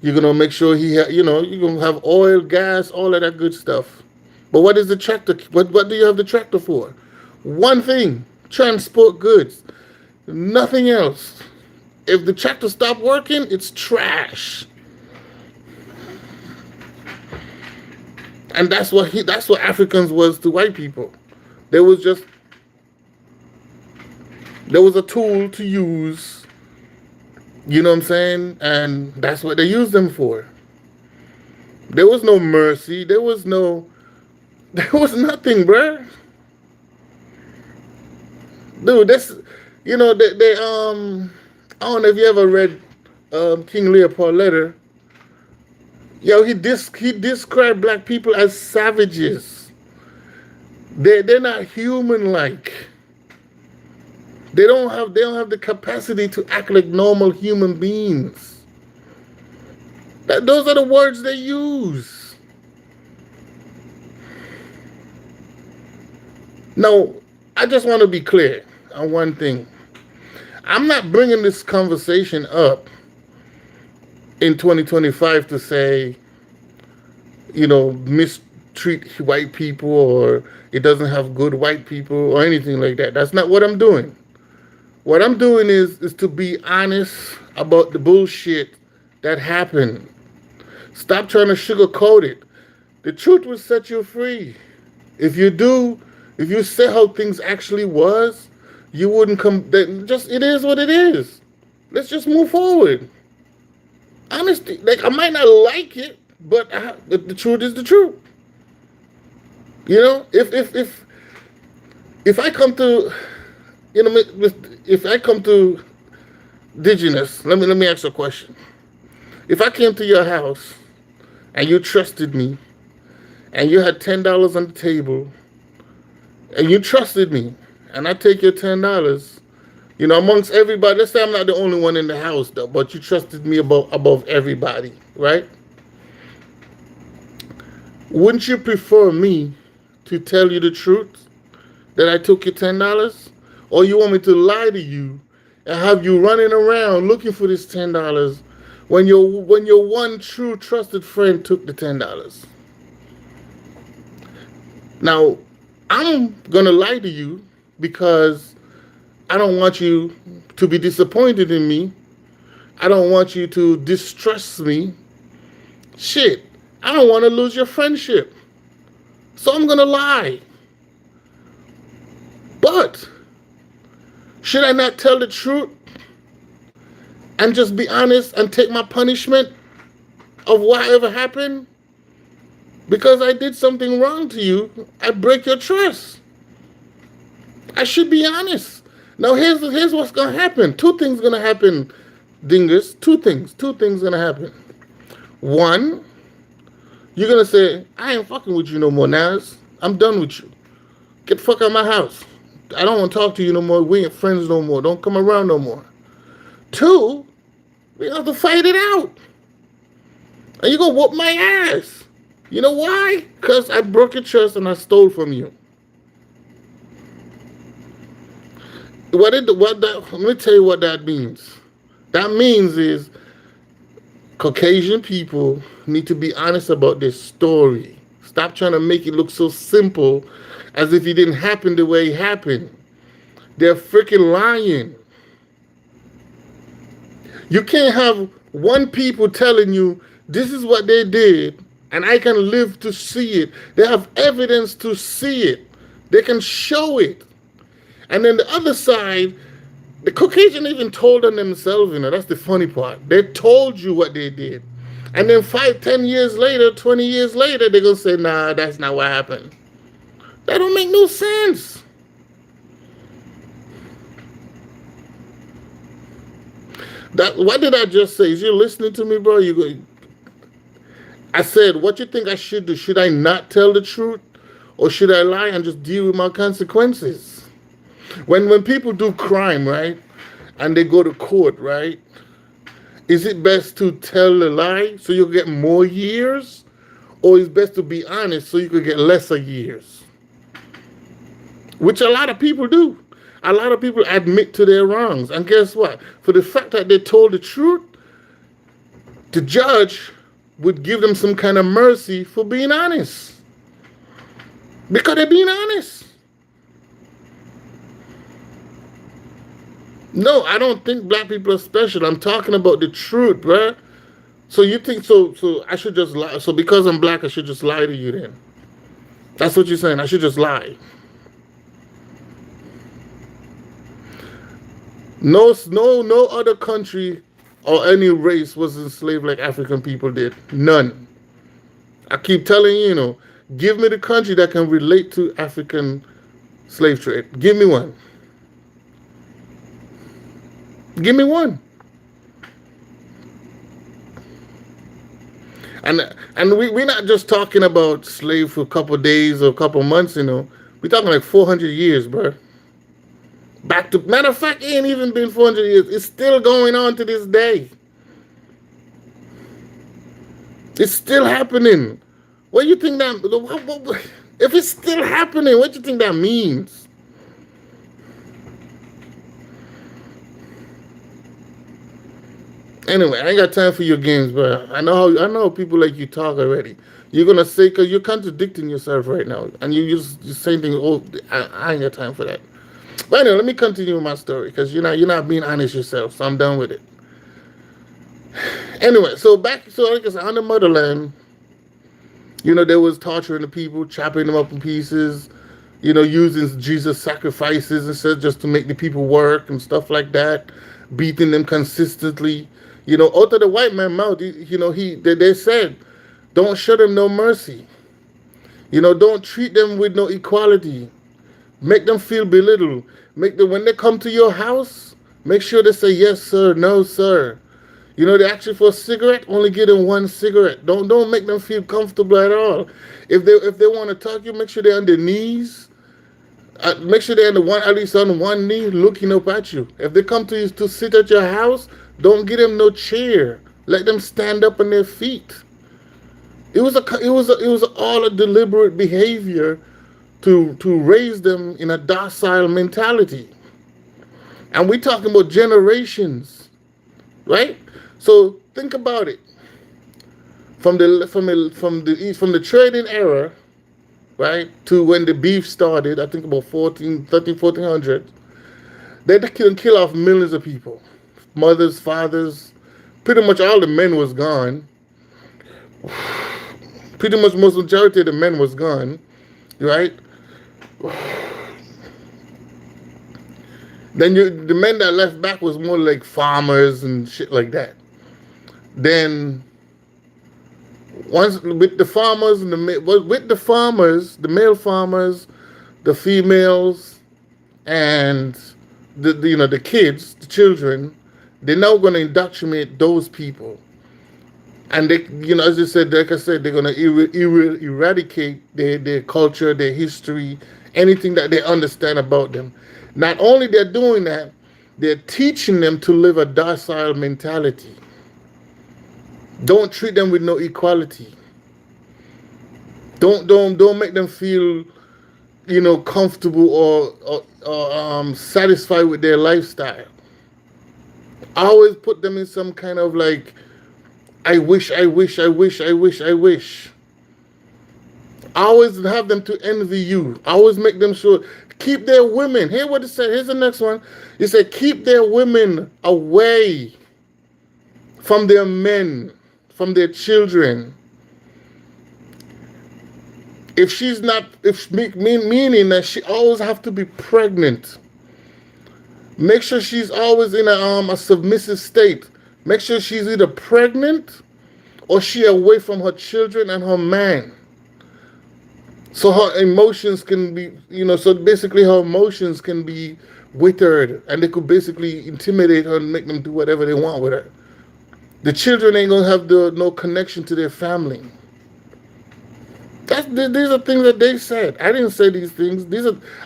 You're gonna make sure you're gonna have oil, gas, all of that good stuff. But what is the tractor? What do you have the tractor for? One thing: transport goods. Nothing else. If the tractor stopped working, it's trash. And that's what Africans was to white people. There was a tool to use, you know what I'm saying? And that's what they used them for. There was no mercy. There was nothing, bruh. Dude, I don't know if you ever read King Leopold letter. Yo, he described black people as savages. They're not human like. They don't have the capacity to act like normal human beings. Those are the words they use. Now, I just want to be clear on one thing. I'm not bringing this conversation up in 2025 to say, mistreat white people or it doesn't have good white people or anything like that. That's not what I'm doing. What I'm doing is to be honest about the bullshit that happened. Stop trying to sugarcoat it. The truth will set you free. If you say how things actually was, you wouldn't come. It is what it is. Let's just move forward. Honesty, like I might not like it, but the truth is the truth. You know, if I come to, you know, if I come to Indigenous, let me ask you a question. If I came to your house and you trusted me and you had $10 on the table and you trusted me and I take your $10, you know, amongst everybody, let's say I'm not the only one in the house though, but you trusted me above everybody, right? Wouldn't you prefer me to tell you the truth that I took your $10? Or you want me to lie to you and have you running around looking for this $10 when your one true trusted friend took the $10? Now, I'm gonna lie to you because I don't want you to be disappointed in me. I don't want you to distrust me. Shit, I don't want to lose your friendship. So I'm gonna lie. But should I not tell the truth and just be honest and take my punishment of whatever happened? Because I did something wrong to you, I break your trust. I should be honest. Now here's what's gonna happen. Two things gonna happen, Dingus. Two things. Two things gonna happen. One, you're gonna say, I ain't fucking with you no more, Nas. I'm done with you. Get the fuck out of my house. I don't want to talk to you no more. We ain't friends no more. Don't come around no more. Two, we have to fight it out. And you're gonna whoop my ass. You know why? Because I broke your trust and I stole from you. Let me tell you what that means. That means is Caucasian people need to be honest about this story. Stop trying to make it look so simple as if it didn't happen the way it happened. They're freaking lying. You can't have one people telling you this is what they did and I can live to see it. They have evidence to see it. They can show it. And then the other side, the Caucasian even told on themselves, you know, that's the funny part. They told you what they did. And then 5, 10 years later, 20 years later, they're going to say, nah, that's not what happened. That don't make no sense. What did I just say? Is you listening to me, bro? I said, what you think I should do? Should I not tell the truth? Or should I lie and just deal with my consequences? When people do crime, right, and they go to court, right, is it best to tell a lie so you'll get more years? Or is it best to be honest so you could get lesser years? Which a lot of people do. A lot of people admit to their wrongs. And guess what? For the fact that they told the truth, the judge would give them some kind of mercy for being honest. Because they're being honest. No, I don't think black people are special. I'm talking about the truth, bruh. So you think so I should just lie. So because I'm black, I should just lie to you then. That's what you're saying. I should just lie. No other country or any race was enslaved like African people did. None. I keep telling you, you know, give me the country that can relate to African slave trade. Give me one. Give me one. And we're not just talking about slave for a couple of days or a couple of months, you know. We're talking like 400 years, bro. Matter of fact, it ain't even been 400 years. It's still going on to this day. It's still happening. What do you think that, if it's still happening, what do you think that means? Anyway, I ain't got time for your games, bro. I know how people like you talk already. You're gonna say, because you're contradicting yourself right now, and you're saying things. Oh, I ain't got time for that. But anyway, let me continue with my story because you're not being honest yourself. So I'm done with it. Anyway, so like I said, on the motherland, you know, they was torturing the people, chopping them up in pieces, you know, using Jesus sacrifices instead just to make the people work and stuff like that, beating them consistently. You know, out of the white man's mouth, you know, they said, don't show them no mercy. Don't treat them with no equality. Make them feel belittled. Make them when they come to your house, make sure they say yes sir, no sir. They ask you for a cigarette, only give them one cigarette. Don't make them feel comfortable at all. If they want to talk to you, make sure they're on their knees. Make sure they're at least on one knee, looking up at you. If they come to you to sit at your house, don't give them no chair. Let them stand up on their feet. It was all a deliberate behavior to raise them in a docile mentality. And we're talking about generations, right? So think about it. From the trading era, right, to when the beef started, I think about 1400, they can kill off millions of people. Mothers, fathers, pretty much all the men was gone. Pretty much most majority of the men was gone, right? Then the men that left back was more like farmers and shit like that. Then once with the farmers and the male farmers, the females, and the kids, the children, they're now going to indoctrinate those people. And they, as you said, like I said, they're going to eradicate their culture, their history, anything that they understand about them. Not only they're doing that, they're teaching them to live a docile mentality. Don't treat them with no equality. Don't make them feel, comfortable or satisfied with their lifestyle. Always put them in some kind of like, I wish. Always have them to envy you. Always make them sure. Keep their women. Hear what it said. Here's the next one. It said, keep their women away from their men, from their children. Meaning that she always have to be pregnant. Make sure she's always in a submissive state. Make sure she's either pregnant or she away from her children and her man. So her emotions can be, so basically her emotions can be withered, and they could basically intimidate her and make them do whatever they want with her. The children ain't gonna have no connection to their family. These are things that they said. I didn't say these things.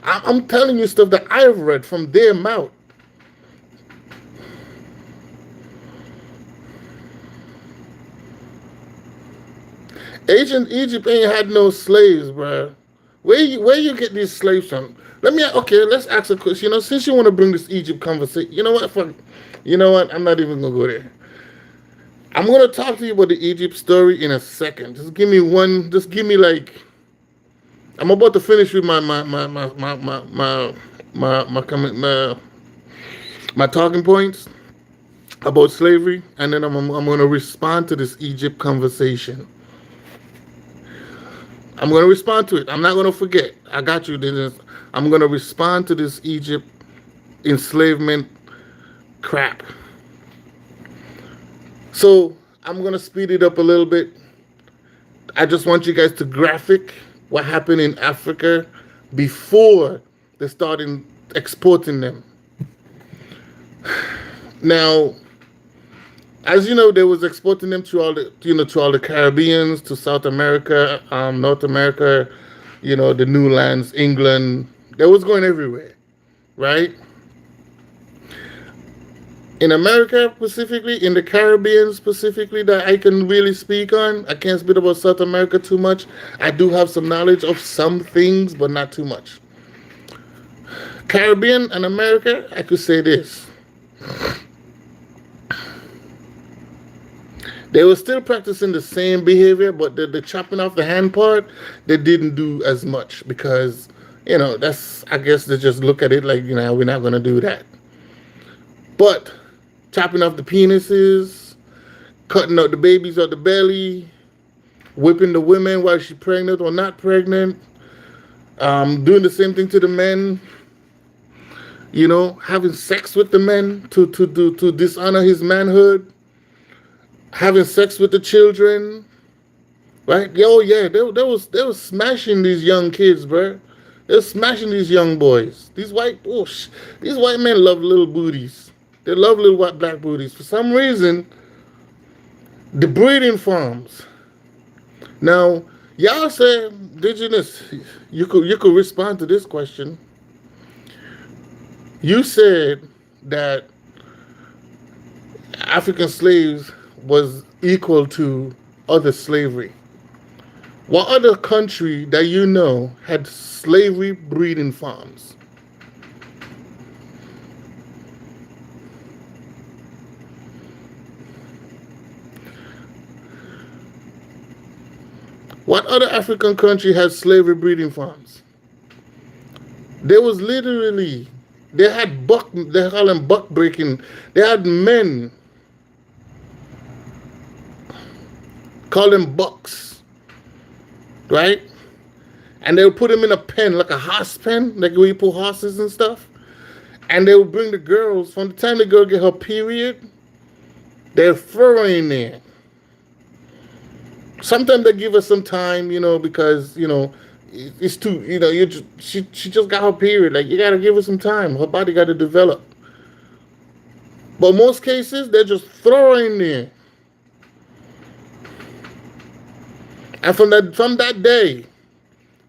I'm telling you stuff that I've read from their mouth. Ancient Egypt ain't had no slaves, bro. Where you get these slaves from? Let's ask a question. Since you want to bring this Egypt conversation, you know what? I'm not even gonna go there. I'm gonna talk to you about the Egypt story in a second. Just give me like. I'm about to finish with my talking points about slavery, and then I'm gonna respond to this Egypt conversation. I'm going to respond to it. I'm not going to forget. I got you. I'm going to respond to this Egypt enslavement crap. So I'm going to speed it up a little bit. I just want you guys to graphic what happened in Africa before they started exporting them. Now, as you know, they was exporting them to all the Caribbeans, to South America, North America, the new lands, England. They was going everywhere, right? In America specifically, in the Caribbean specifically, that I can really speak on. I can't speak about South America too much. I do have some knowledge of some things, but not too much. Caribbean and America, I could say this. They were still practicing the same behavior, but the chopping off the hand part, they didn't do as much because, I guess they just look at it like, we're not going to do that. But chopping off the penises, cutting out the babies out the belly, whipping the women while she's pregnant or not pregnant, doing the same thing to the men, having sex with the men to dishonor his manhood, having sex with the children, right? Oh yeah, they was smashing these young kids, bro. They're smashing these young boys. These white men love little booties. They love little white black booties. For some reason, the breeding farms. Now, y'all say, indigenous, you could respond to this question. You said that African slaves was equal to other slavery. What other country that you know had slavery breeding farms? What other African country has slavery breeding farms? There was literally, they call them buck breaking. They had men, call them bucks, right? And they would put them in a pen, like a horse pen, like where you put horses and stuff. And they would bring the girls, from the time the girl get her period, they're throw her in there. Sometimes they give her some time, because it's too, she just got her period. Like, you gotta give her some time. Her body got to develop. But most cases, they're just throwing in there. And from that day,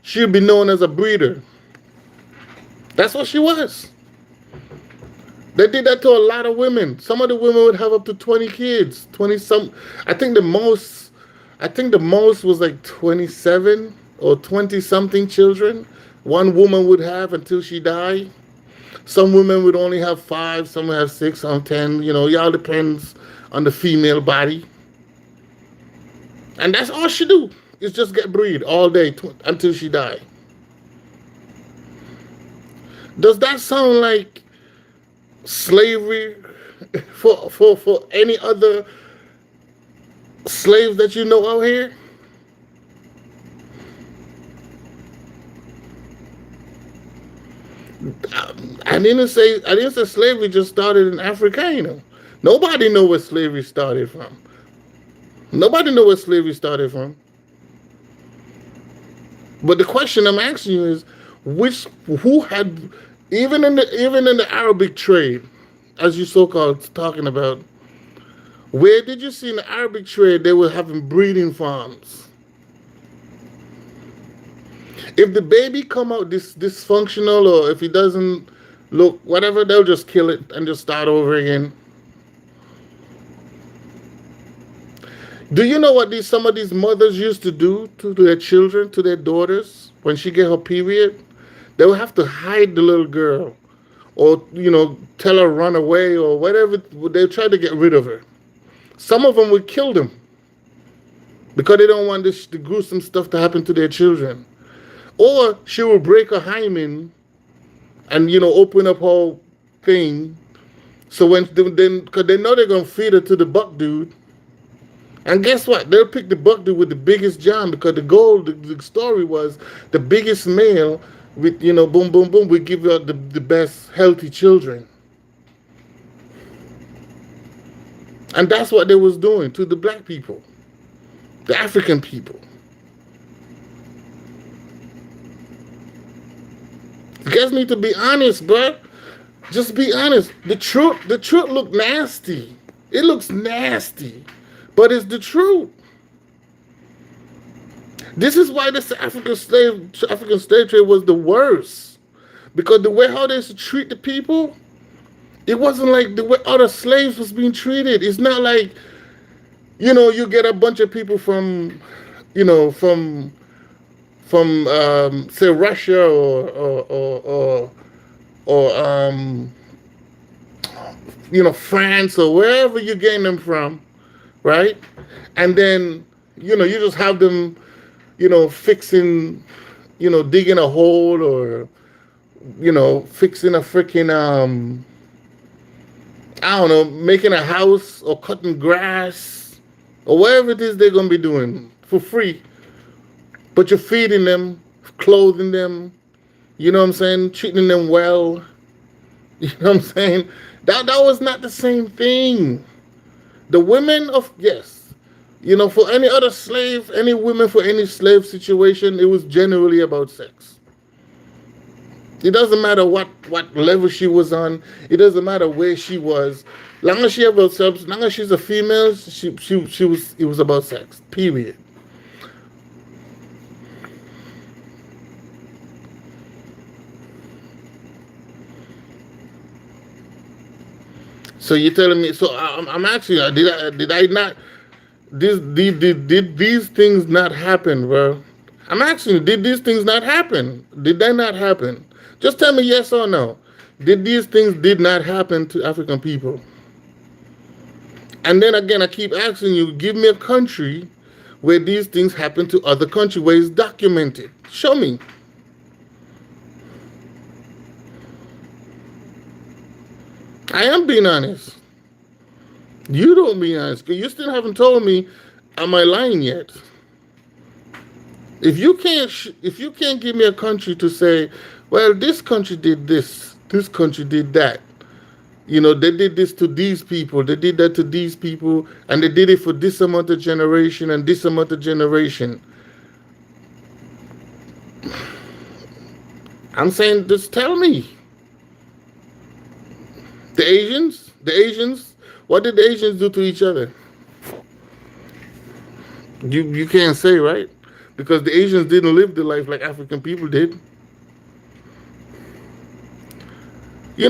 she'll be known as a breeder. That's what she was. They did that to a lot of women. Some of the women would have up to 20 kids, 20 some. I think the most, was like 27 or 20 something children one woman would have until she died. Some women would only have 5, some would have 6, some 10. It all depends on the female body. And that's all she do is just get breed all day until she die. Does that sound like slavery for any other slaves that you know out here? I didn't say slavery just started in Africa. Nobody know where slavery started from. Nobody know where slavery started from. But the question I'm asking you is, who had, even in the Arabic trade, as you so-called talking about, where did you see in the Arabic trade they were having breeding farms? If the baby come out dysfunctional, or if he doesn't look whatever, they'll just kill it and just start over again. Do you know what some of these mothers used to do to their children, to their daughters, when she get her period? They would have to hide the little girl, or tell her run away or whatever. They try to get rid of her. Some of them would kill them because they don't want the gruesome stuff to happen to their children. Or she will break her hymen and open up her thing. So because they know they're gonna feed her to the buck dude. And guess what? They'll pick the buck dude with the biggest jam, because the story was the biggest male with boom boom boom will give you the best healthy children. And that's what they was doing to the black people, the African people. You guys need to be honest, bro. Just be honest. The truth look nasty. It looks nasty, but it's the truth. This is why this African slave trade was the worst, because the way how they used to treat the people, it wasn't like the way other slaves was being treated. It's not like, you get a bunch of people from say Russia or France or wherever you're getting them from, right? And then you just have them fixing, digging a hole, or fixing a freaking I don't know, making a house or cutting grass or whatever it is they're gonna be doing for free. But you're feeding them, clothing them, what I'm saying, treating them well. You know what I'm saying? That was not the same thing. The women of, yes, For any other slave, any women for any slave situation, it was generally about sex. It doesn't matter what level she was on. It doesn't matter where she was. Long as she about sex, long as she's a female, she was. It was about sex. Period. So you're telling me? So I'm asking you, did I not? Did these things not happen, bro? I'm asking you, did these things not happen? Did they not happen? Just tell me yes or no. Did these things did not happen to African people? And then again, I keep asking you, give me a country where these things happen to other country where it's documented. Show me. I am being honest. You don't be honest. 'Cause you still haven't told me, am I lying yet? If you can't give me a country to say, well, this country did this country did that. They did this to these people, they did that to these people, and they did it for this amount of generation and this amount of generation. I'm saying, just tell me. The Asians, what did the Asians do to each other? You can't say, right? Because the Asians didn't live the life like African people did. A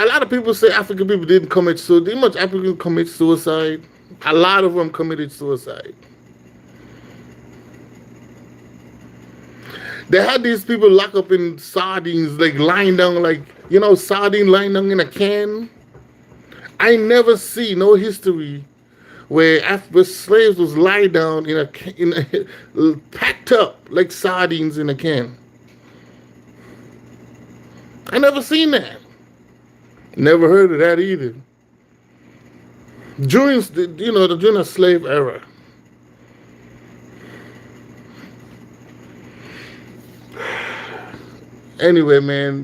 lot of people say African people didn't commit suicide. Did much Africans commit suicide? A lot of them committed suicide. They had these people locked up in sardines, like lying down, like sardine lying down in a can. I never see no history where slaves was lie down packed up like sardines in a can. I never seen that. Never heard of that either. During the slave era. Anyway, man,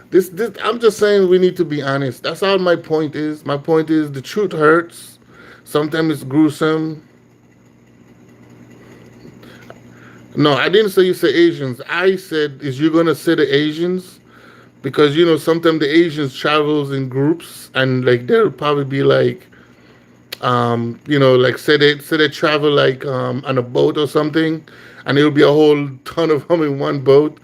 this I'm just saying we need to be honest. That's all my point is. My point is the truth hurts. Sometimes it's gruesome. No, I didn't say you say Asians. I said, is you gonna say the Asians? Because sometimes the Asians travels in groups, and like they'll probably be like, like say they travel like on a boat or something, and it'll be a whole ton of them in one boat,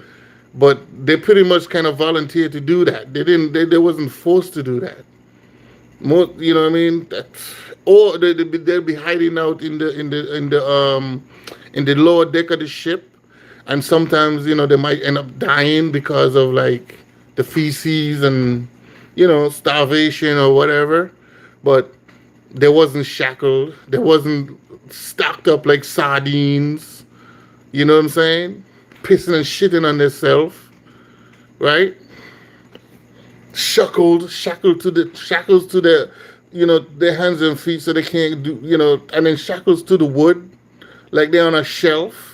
but they pretty much kind of volunteered to do that. They wasn't forced to do that. More, you know what I mean? Or they'll be hiding out in the lower deck of the ship, and sometimes they might end up dying because of like the feces and starvation or whatever, but they wasn't shackled. They wasn't stocked up like sardines. You know what I'm saying? Pissing and shitting on themselves, right? Shackled to the shackles to their their hands and feet so they can't do and then shackles to the wood like they're on a shelf.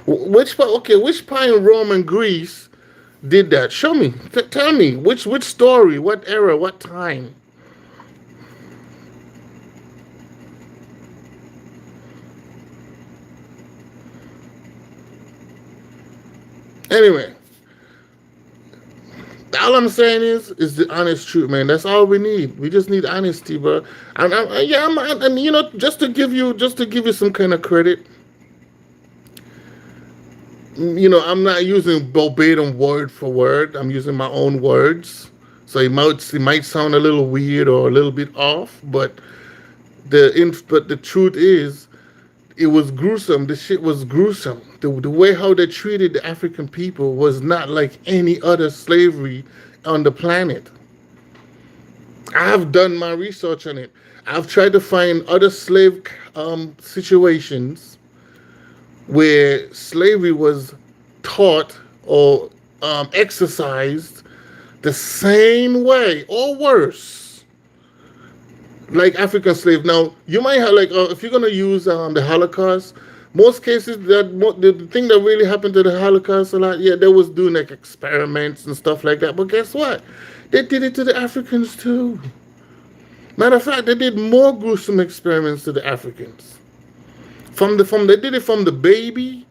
Which part in Rome and Greece did that? Show me. Tell me which story, what era, what time. Anyway, all I'm saying is the honest truth, man. That's all we need. We just need honesty, bro. And just to give you some kind of credit. I'm not using verbatim word for word. I'm using my own words. So it might sound a little weird or a little bit off, but the truth is, it was gruesome. The shit was gruesome. The way how they treated the African people was not like any other slavery on the planet. I've done my research on it. I've tried to find other slave situations where slavery was taught or exercised the same way or worse, like African slave. Now you might have like if you're gonna use the Holocaust, most cases the thing that really happened to the Holocaust a lot, yeah, they was doing like experiments and stuff like that. But guess what? They did it to the Africans too. Matter of fact, they did more gruesome experiments to the Africans. They did it from the baby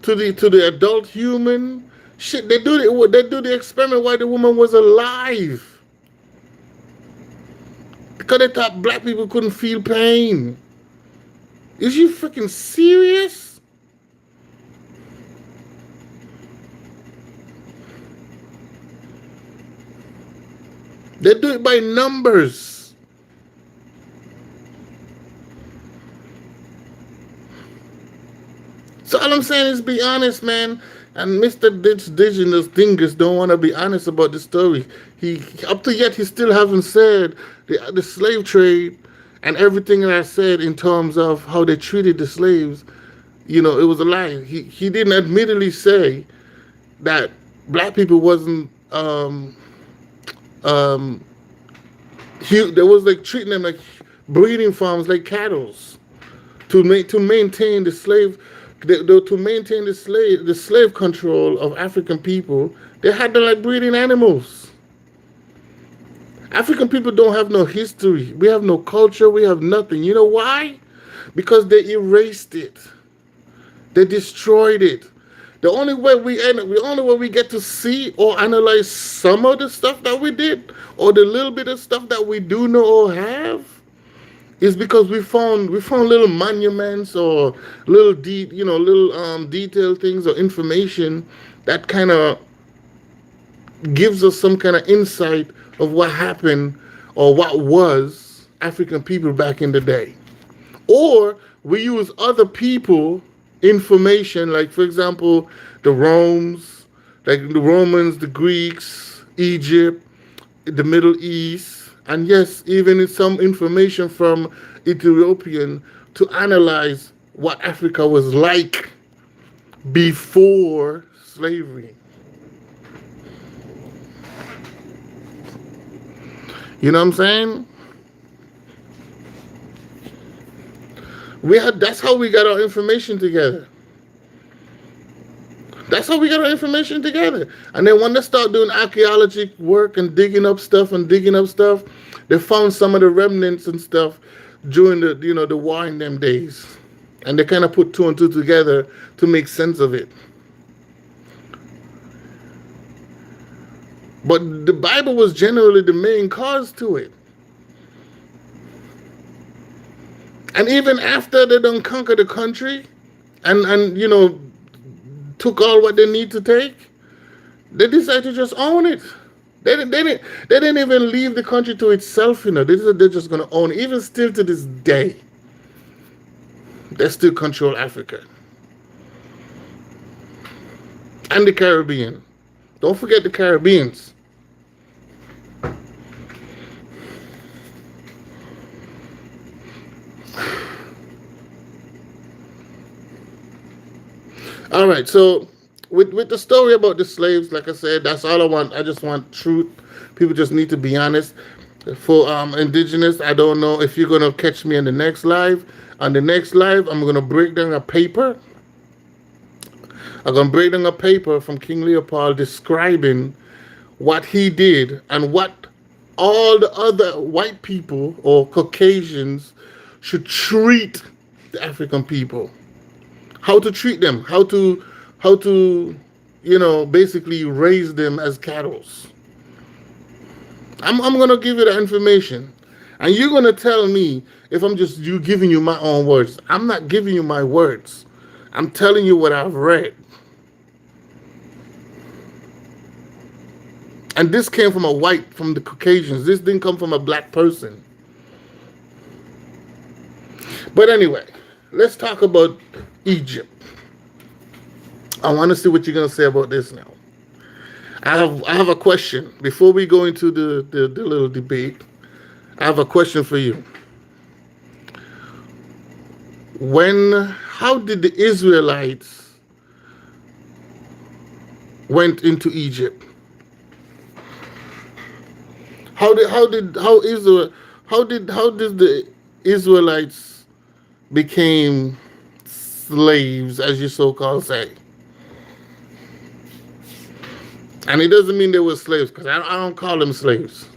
to the adult human. Shit, they do the experiment while the woman was alive because they thought black people couldn't feel pain. Is you freaking serious? They do it by numbers. So all I'm saying is be honest, man. And Mr. Digital Dingus don't want to be honest about the story. He up to yet he still haven't said the slave trade and everything that I said in terms of how they treated the slaves. It was a lie. He didn't admittedly say that black people wasn't um there was like treating them like breeding farms like cattle to maintain the slave to maintain the slave control of African people. They had them like breeding animals. African people don't have no history. We have no culture. We have nothing. You know why? Because they erased it. They destroyed it. The only way we get to see or analyze some of the stuff that we did, or the little bit of stuff that we do know or have, is because we found little monuments or little detailed things or information that kind of gives us some kind of insight of what happened or what was African people back in the day. Or we use other people information, like for example the Romans, the Greeks, Egypt, the Middle East, and yes, even in some information from Ethiopian, to analyze what Africa was like before slavery. You know what I'm saying? That's how we got our information together. That's how we got our information together. And then when they start doing archaeology work and digging up stuff, they found some of the remnants and stuff during the war in them days. And they kind of put two and two together to make sense of it. But the Bible was generally the main cause to it. And even after they done conquer the country and took all what they need to take, they decided to just own it. They didn't even leave the country to itself, They said they're just gonna own it. Even still to this day, they still control Africa. And the Caribbean. Don't forget the Caribbeans. All right, so with the story about the slaves, like I said, that's all I want. I just want truth. People just need to be honest. For indigenous, I don't know if you're gonna catch me in the next live. On the next live, I'm gonna break down a paper. I'm gonna break down a paper from King Leopold describing what he did and what all the other white people or Caucasians should treat the African people. How to treat them, how to basically raise them as cattle. I'm gonna give you the information, and you're gonna tell me if I'm just giving you my own words. I'm not giving you my words. I'm telling you what I've read, and this came from from the Caucasians. This didn't come from a black person. But anyway, let's talk about Egypt. I want to see what you're gonna say about this now. I have a question before we go into the little debate. I have a question for you. How did the Israelites went into Egypt? How did the Israelites became slaves, as you so-called say? And it doesn't mean they were slaves, because I don't call them slaves.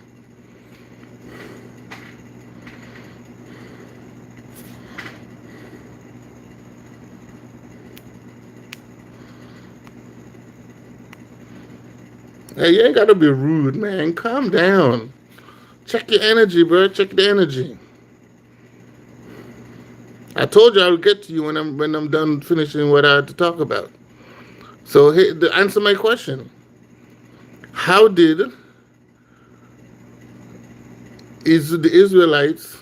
Hey, you ain't gotta be rude, man. Calm down. Check your energy, bro. Check the energy. I told you I'll get to you when I'm done finishing what I had to talk about. So answer my question. How did is the Israelites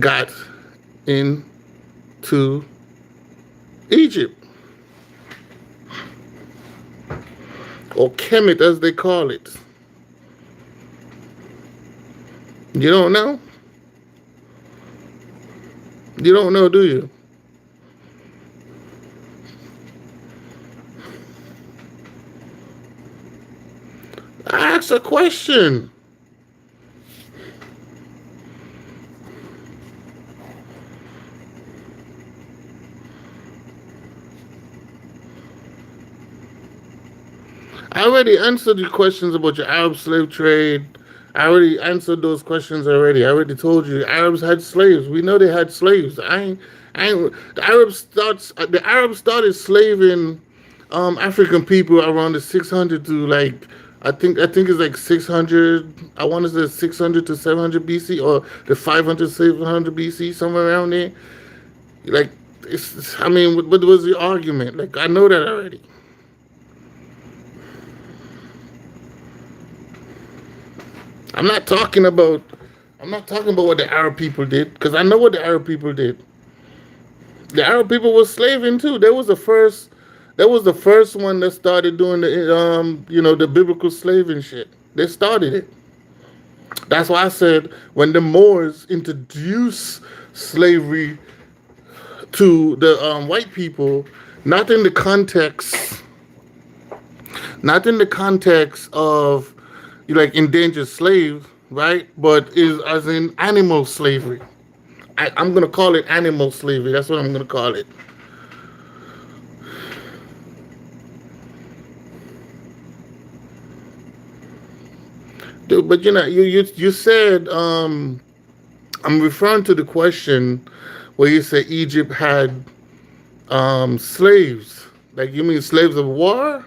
got into Egypt, or Kemet as they call it? You don't know? You don't know, do you? Ask a question. I already answered your questions about your Arab slave trade. I already answered those questions already. I already told you the Arabs had slaves. We know they had slaves. The Arabs started slaving African people around the 600 to like I think it's like 600. I want to say 600 to 700 BC, or the 500 700 BC, somewhere around there. Like I mean, what was the argument? Like I know that already. I'm not talking about I'm not talking about what the Arab people did, because I know what the Arab people did. The Arab people was slaving too. That was the first one that started doing the biblical slaving shit. They started it. That's why I said when the Moors introduced slavery to the white people, not in the context, not in the context of like endangered slave, right? But is as in animal slavery. I'm gonna call it animal slavery. That's what I'm gonna call it. Dude, but you said I'm referring to the question where you say Egypt had slaves. Like you mean slaves of war?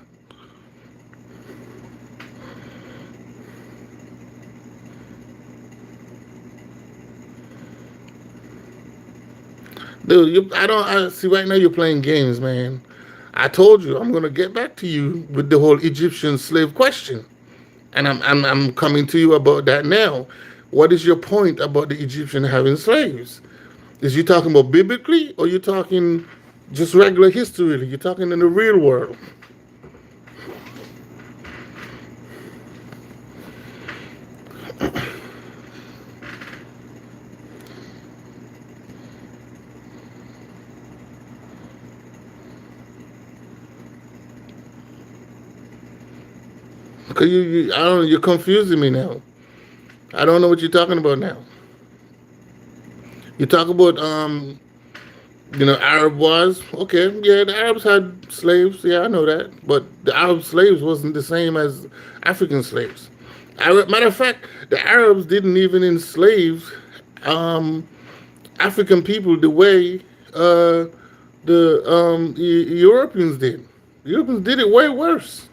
Dude, I don't I see right now you're playing games, man. I told you I'm gonna get back to you with the whole Egyptian slave question. And I'm coming to you about that now. What is your point about the Egyptian having slaves? Is you talking about biblically, or you talking just regular history? You're talking in the real world. Because I don't know, you're confusing me now. I don't know what you're talking about now. You talk about Arab wars. Okay, yeah, the Arabs had slaves. Yeah, I know that. But the Arab slaves wasn't the same as African slaves. Matter of fact, the Arabs didn't even enslave um, African people the way the Europeans did. The Europeans did it way worse.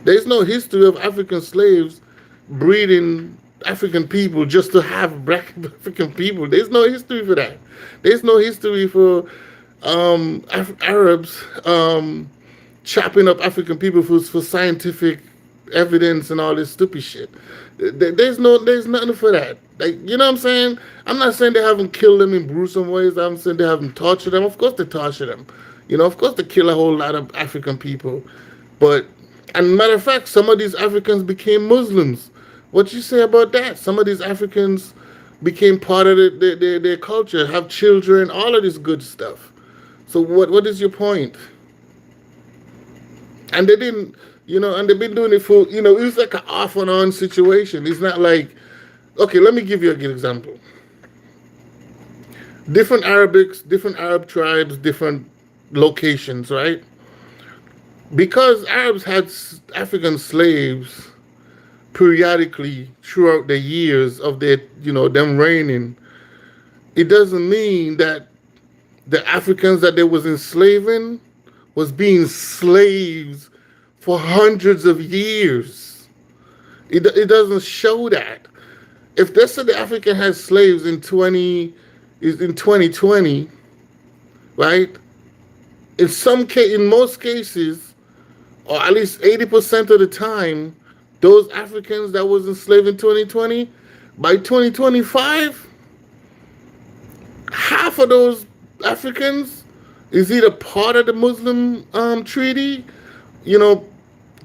There's no history of African slaves breeding African people just to have black African people. There's no history for that. There's no history for Arabs chopping up African people for scientific evidence and all this stupid shit. There's nothing for that. Like, you know what I'm saying? I'm not saying they haven't killed them in gruesome ways. I'm saying they haven't tortured them. Of course they torture them. Of course they kill a whole lot of African people. But, and matter of fact, some of these Africans became Muslims. What you say about that? Some of these Africans became part of their culture, have children, all of this good stuff. So what is your point? And they didn't, and they've been doing it for, it was like an off and on situation. It's not like, okay, let me give you a good example. Different Arabics, different Arab tribes, different locations, right? Because Arabs had African slaves periodically throughout the years of their, them reigning, it doesn't mean that the Africans that they was enslaving was being slaves for hundreds of years. It doesn't show that. If they said the African has slaves in 2020, right? In most cases, or at least 80% of the time, those Africans that was enslaved in 2020, by 2025, half of those Africans is either part of the Muslim treaty, you know,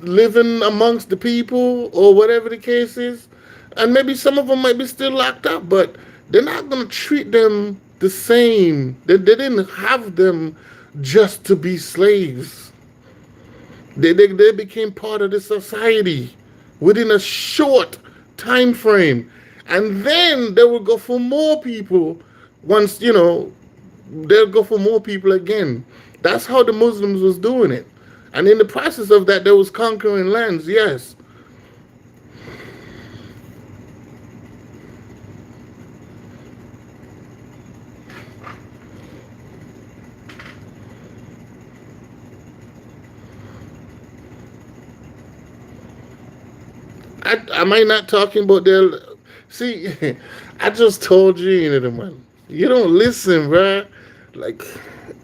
living amongst the people or whatever the case is. And maybe some of them might be still locked up, but they're not going to treat them the same. They didn't have them just to be slaves. They became part of the society within a short time frame. And then they will go for more people once, they'll go for more people again. That's how the Muslims was doing it. And in the process of that, there was conquering lands, yes. Am I not talking about their... See, I just told you, man. You don't listen, bruh. Like,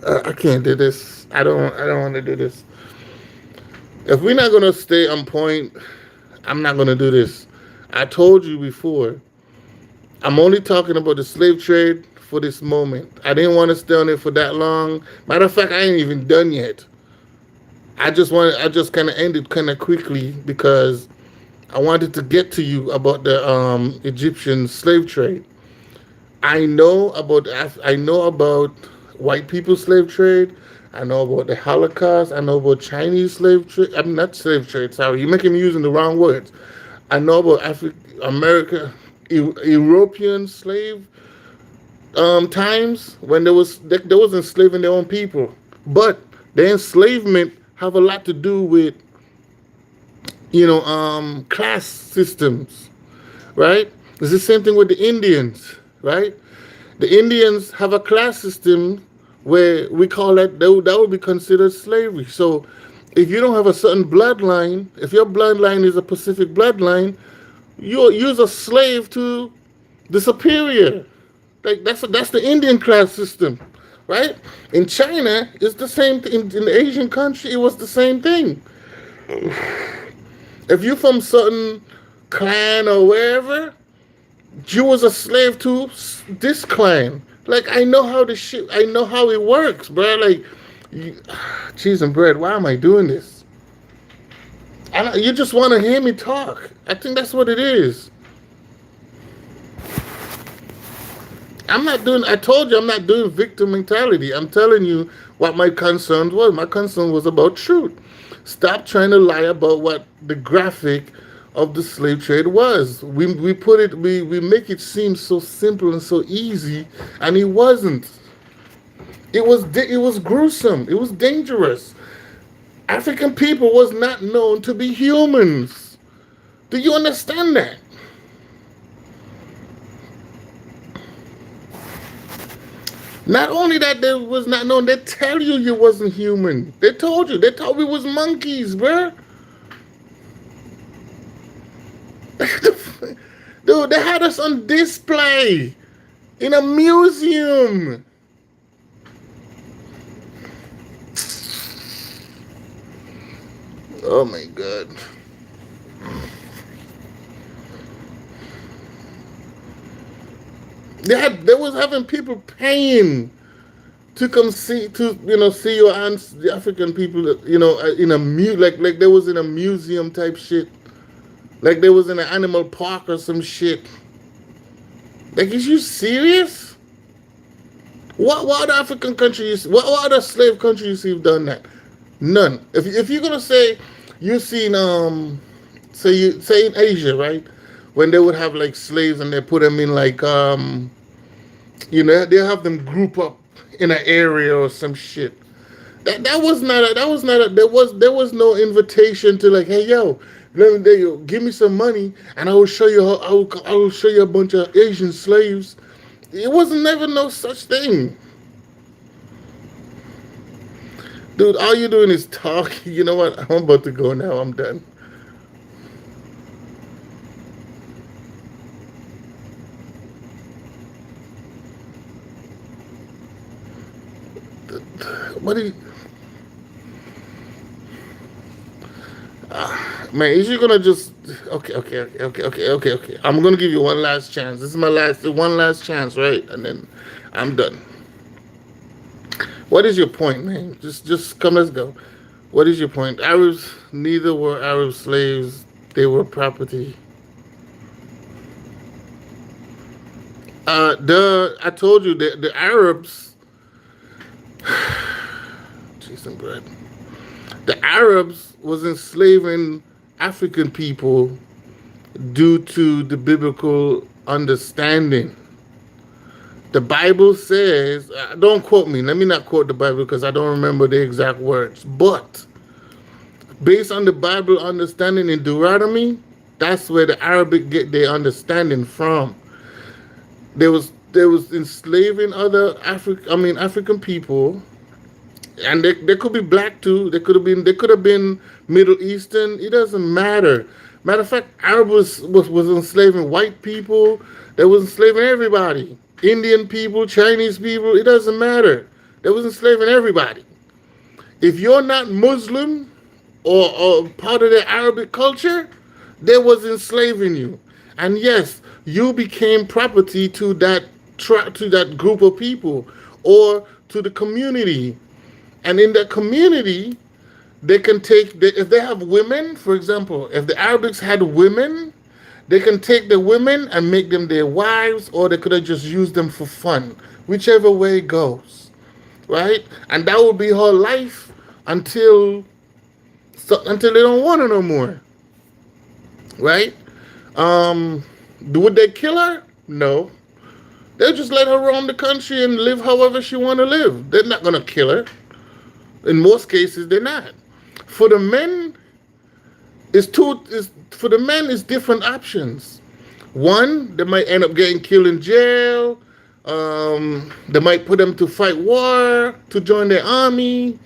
I can't do this. I don't want to do this. If we're not gonna stay on point, I'm not gonna do this. I told you before. I'm only talking about the slave trade for this moment. I didn't want to stay on it for that long. Matter of fact, I ain't even done yet. I just kind of ended kind of quickly because I wanted to get to you about the Egyptian slave trade. I know about white people slave trade. I know about the Holocaust. I know about Chinese slave trade. I'm not slave trade. Sorry, you're making me using the wrong words. I know about European slave times when there was enslaving their own people. But the enslavement have a lot to do with class systems, right? It's the same thing with the Indians, right? The Indians have a class system where we call that would be considered slavery. So if you don't have a certain bloodline, if your bloodline is a Pacific bloodline, you're a slave to the superior. Like that's the Indian class system, right? In China, it's the same thing. In the Asian country, it was the same thing. If you're from certain clan or wherever, you was a slave to this clan. Like I know how it works, bro. Like, cheese and bread. Why am I doing this? You just want to hear me talk. I think that's what it is. I told you I'm not doing victim mentality. I'm telling you what my concern was. My concern was about truth. Stop trying to lie about what the graphic of the slave trade was. We make it seem so simple and so easy, and it wasn't. It was gruesome. It was dangerous. African people was not known to be humans. Do you understand that? Not only that they was not known, they tell you wasn't human. They told you. They told we was monkeys, bruh. Dude, they had us on display in a museum. Oh my God. They was having people paying to come see your aunts, the African people, in like they was in a museum type shit, like they was in an animal park or some shit. Like, is you serious? What other African countries? What other slave countries you've done that? None. If you're gonna say you seen say in Asia, right? When they would have like slaves and they put them in like they have them group up in an area or some shit. There was no invitation to like, hey yo, give me some money and I will show you I will show you a bunch of Asian slaves. It wasn't never no such thing. Dude, all you're doing is talking. You know what? I'm about to go now. I'm done. What do you, man, is you gonna just okay. I'm gonna give you one last chance. This is my one last chance, right? And then I'm done. What is your point, man? Just come, let's go. What is your point? Arabs neither were Arab slaves, they were property. I told you that the Arabs cheese and bread. The Arabs was enslaving African people due to the biblical understanding. The Bible says, don't quote me, let me not quote the Bible because I don't remember the exact words, but based on the Bible understanding in Deuteronomy, that's where the Arabic get their understanding from. There was enslaving other African people, and they could be black too. They could have been Middle Eastern. It doesn't matter. Matter of fact, Arab was enslaving white people. They was enslaving everybody. Indian people, Chinese people. It doesn't matter. They was enslaving everybody. If you're not Muslim or part of the Arabic culture, they was enslaving you. And yes, you became property to that group of people or to the community. And in that community, they can if they have women, for example, if the Arabics had women, they can take the women and make them their wives, or they could have just used them for fun, whichever way it goes, right? And that would be her life until they don't want her no more, right? Would they kill her? No. They'll just let her roam the country and live however she want to live. They're not gonna kill her. In most cases, they're not. For the men, for the men it's different options. One, they might end up getting killed in jail. They might put them to fight war to join their army.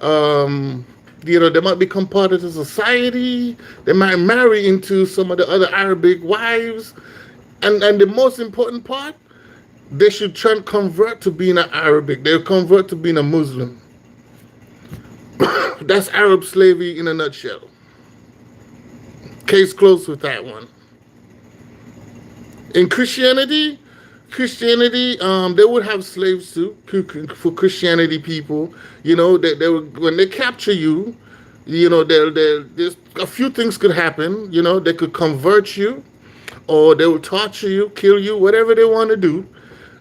They might become part of the society. They might marry into some of the other Arabic wives. And the most important part, they should try and convert to being an Arabic. They'll convert to being a Muslim. That's Arab slavery in a nutshell. Case closed with that one. In Christianity, they would have slaves too for Christianity people. They would, when they capture you, there's a few things could happen. They could convert you, or they will torture you, kill you, whatever they want to do,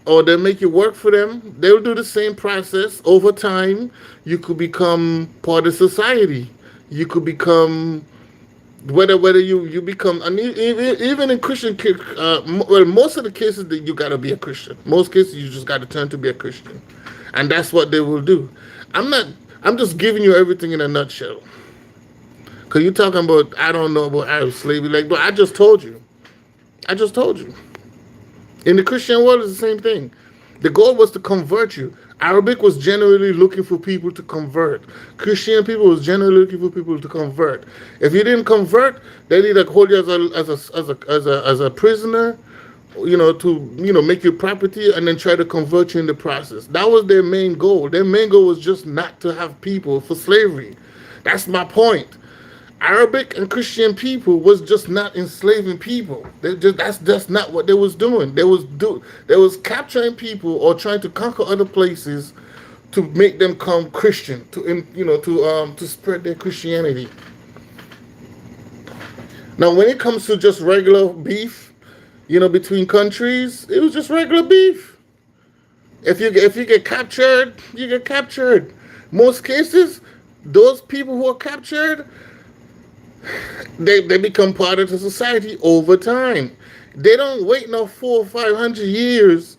or they'll make you work for them. They'll do the same process. Over time, you could become part of society. You could become whether you become, and even in Christian, most of the cases that you gotta be a Christian. Most cases you just gotta turn to be a Christian, and that's what they will do. I'm not. I'm just giving you everything in a nutshell. Cause you're talking about I don't know about Arab slavery, but I just told you. I just told you. In the Christian world, it's the same thing. The goal was to convert you. Arabic was generally looking for people to convert. Christian people was generally looking for people to convert. If you didn't convert, they either hold you as a prisoner, to make you property, and then try to convert you in the process. That was their main goal. Their main goal was just not to have people for slavery. That's my point. Arabic and Christian people was just not enslaving people. That's just not what they was doing. They was capturing people or trying to conquer other places to make them come Christian, to spread their Christianity. Now, when it comes to just regular beef, between countries, it was just regular beef. If you get captured, you get captured. Most cases, those people who are captured, they become part of the society over time. They don't wait no 400 or 500 years.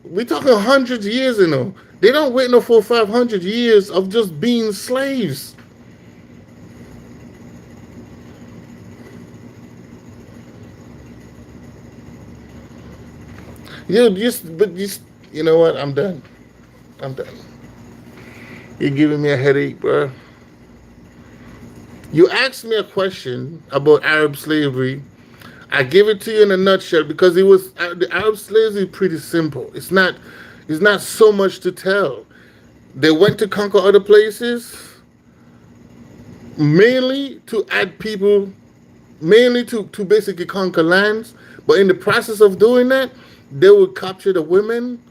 We're talking hundreds of years, They don't wait no 400 or 500 years of just being slaves. You know what? I'm done. I'm done. You're giving me a headache, bro. You asked me a question about Arab slavery. I give it to you in a nutshell because it was the Arab slavery is pretty simple. It's not so much to tell. They went to conquer other places mainly to add people, mainly to basically conquer lands. But in the process of doing that, they would capture the women.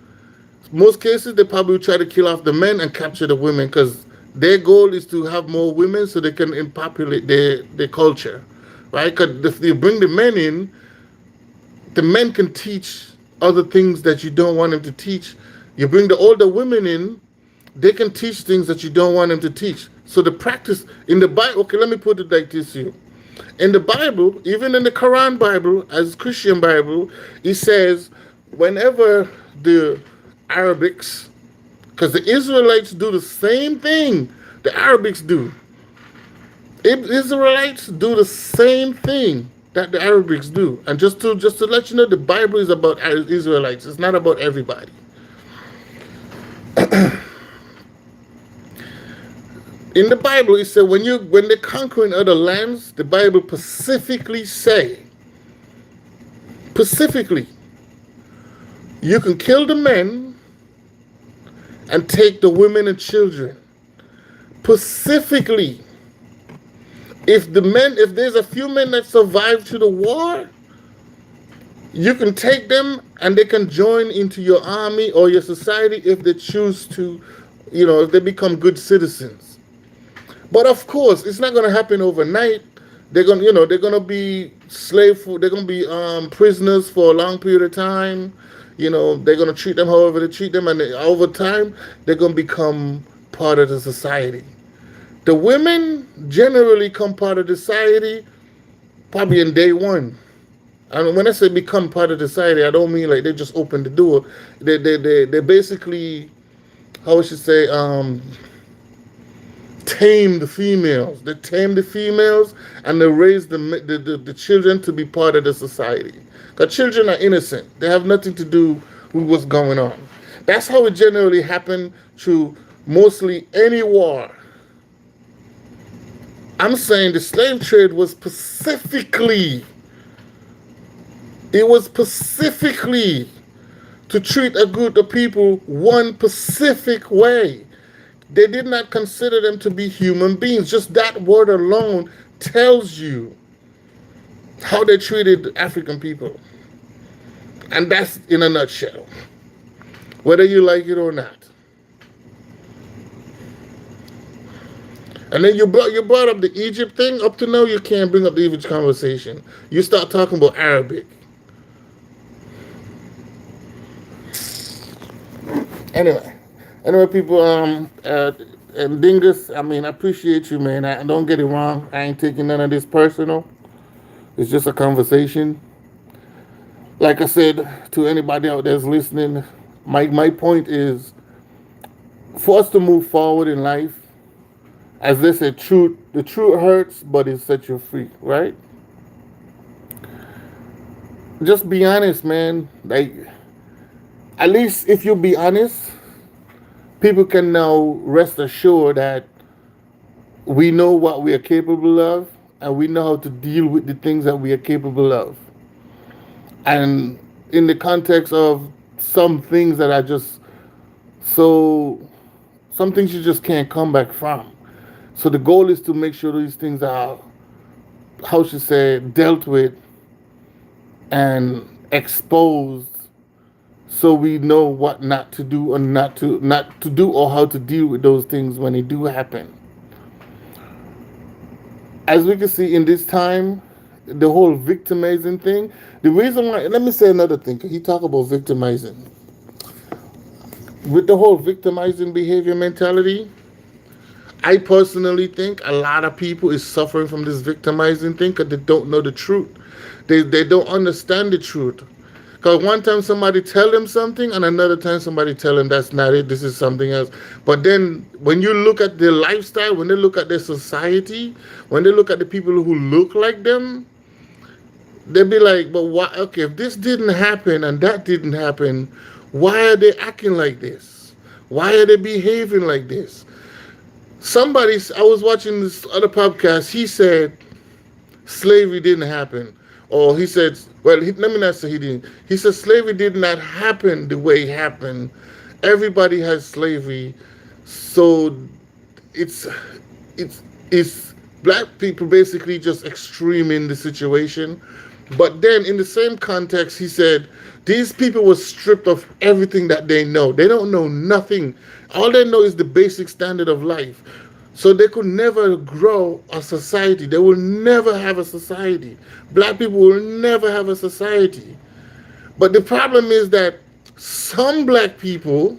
Most cases, they probably would try to kill off the men and capture the women because their goal is to have more women so they can populate their culture, right? Because if you bring the men in, the men can teach other things that you don't want them to teach. You bring the older women in, they can teach things that you don't want them to teach. So the practice in the Bible, okay, let me put it like this to you. In the Bible, even in the Quran Bible, as Christian Bible, it says whenever the Arabics, because the Israelites do the same thing the Arabics do. Israelites do the same thing that the Arabics do. And just to let you know, the Bible is about Israelites. It's not about everybody. In the Bible, it said when they're conquering other lands, the Bible specifically, you can kill the men and take the women and children. Specifically, if there's a few men that survive to the war, you can take them and they can join into your army or your society if they choose to, if they become good citizens. But of course, it's not going to happen overnight. They're going to be they're going to be prisoners for a long period of time. They're going to treat them however they treat them, and over time, they're going to become part of the society. The women generally come part of the society probably in day one. And when I say become part of the society, I don't mean like they just open the door. They basically, how I should say, tame the females. They tame the females and they raise the children to be part of the society. Because children are innocent. They have nothing to do with what's going on. That's how it generally happened through mostly any war. I'm saying the slave trade was specifically to treat a group of people one specific way. They did not consider them to be human beings. Just that word alone tells you how they treated African people. And that's in a nutshell. Whether you like it or not. And then you brought up the Egypt thing. Up to now, you can't bring up the Egypt conversation. You start talking about Arabic. Anyway, people, and Dingus, I mean, I appreciate you, man. I don't get it wrong. I ain't taking none of this personal. It's just a conversation. Like I said to anybody out there that's listening, my point is for us to move forward in life. As they say, the truth hurts, but it sets you free, right? Just be honest, man. Like, at least if you be honest, people can now rest assured that we know what we are capable of and we know how to deal with the things that we are capable of. And in the context of some things that are just some things you just can't come back from. So the goal is to make sure these things are, how should I say, dealt with and exposed, so we know what not to do or not to do, or how to deal with those things when they do happen. As we can see in this time, the whole victimizing thing. The reason why, let me say another thing. He talk about victimizing. With the whole victimizing behavior mentality, I personally think a lot of people is suffering from this victimizing thing because they don't know the truth. They don't understand the truth. Because one time somebody tell them something and another time somebody tell them that's not it, this is something else. But then when you look at their lifestyle, when they look at their society, when they look at the people who look like them, they'll be like, but why? Okay, if this didn't happen and that didn't happen, why are they acting like this? Why are they behaving like this? I was watching this other podcast. He said slavery didn't happen. Or he said, well, let me not say he didn't. He said slavery did not happen the way it happened. Everybody has slavery. So it's it's black people basically just extreme in the situation. But then in the same context, he said these people were stripped of everything that they know. They don't know nothing. All they know is the basic standard of life. So they could never grow a society. They will never have a society. Black people will never have a society. But the problem is that some black people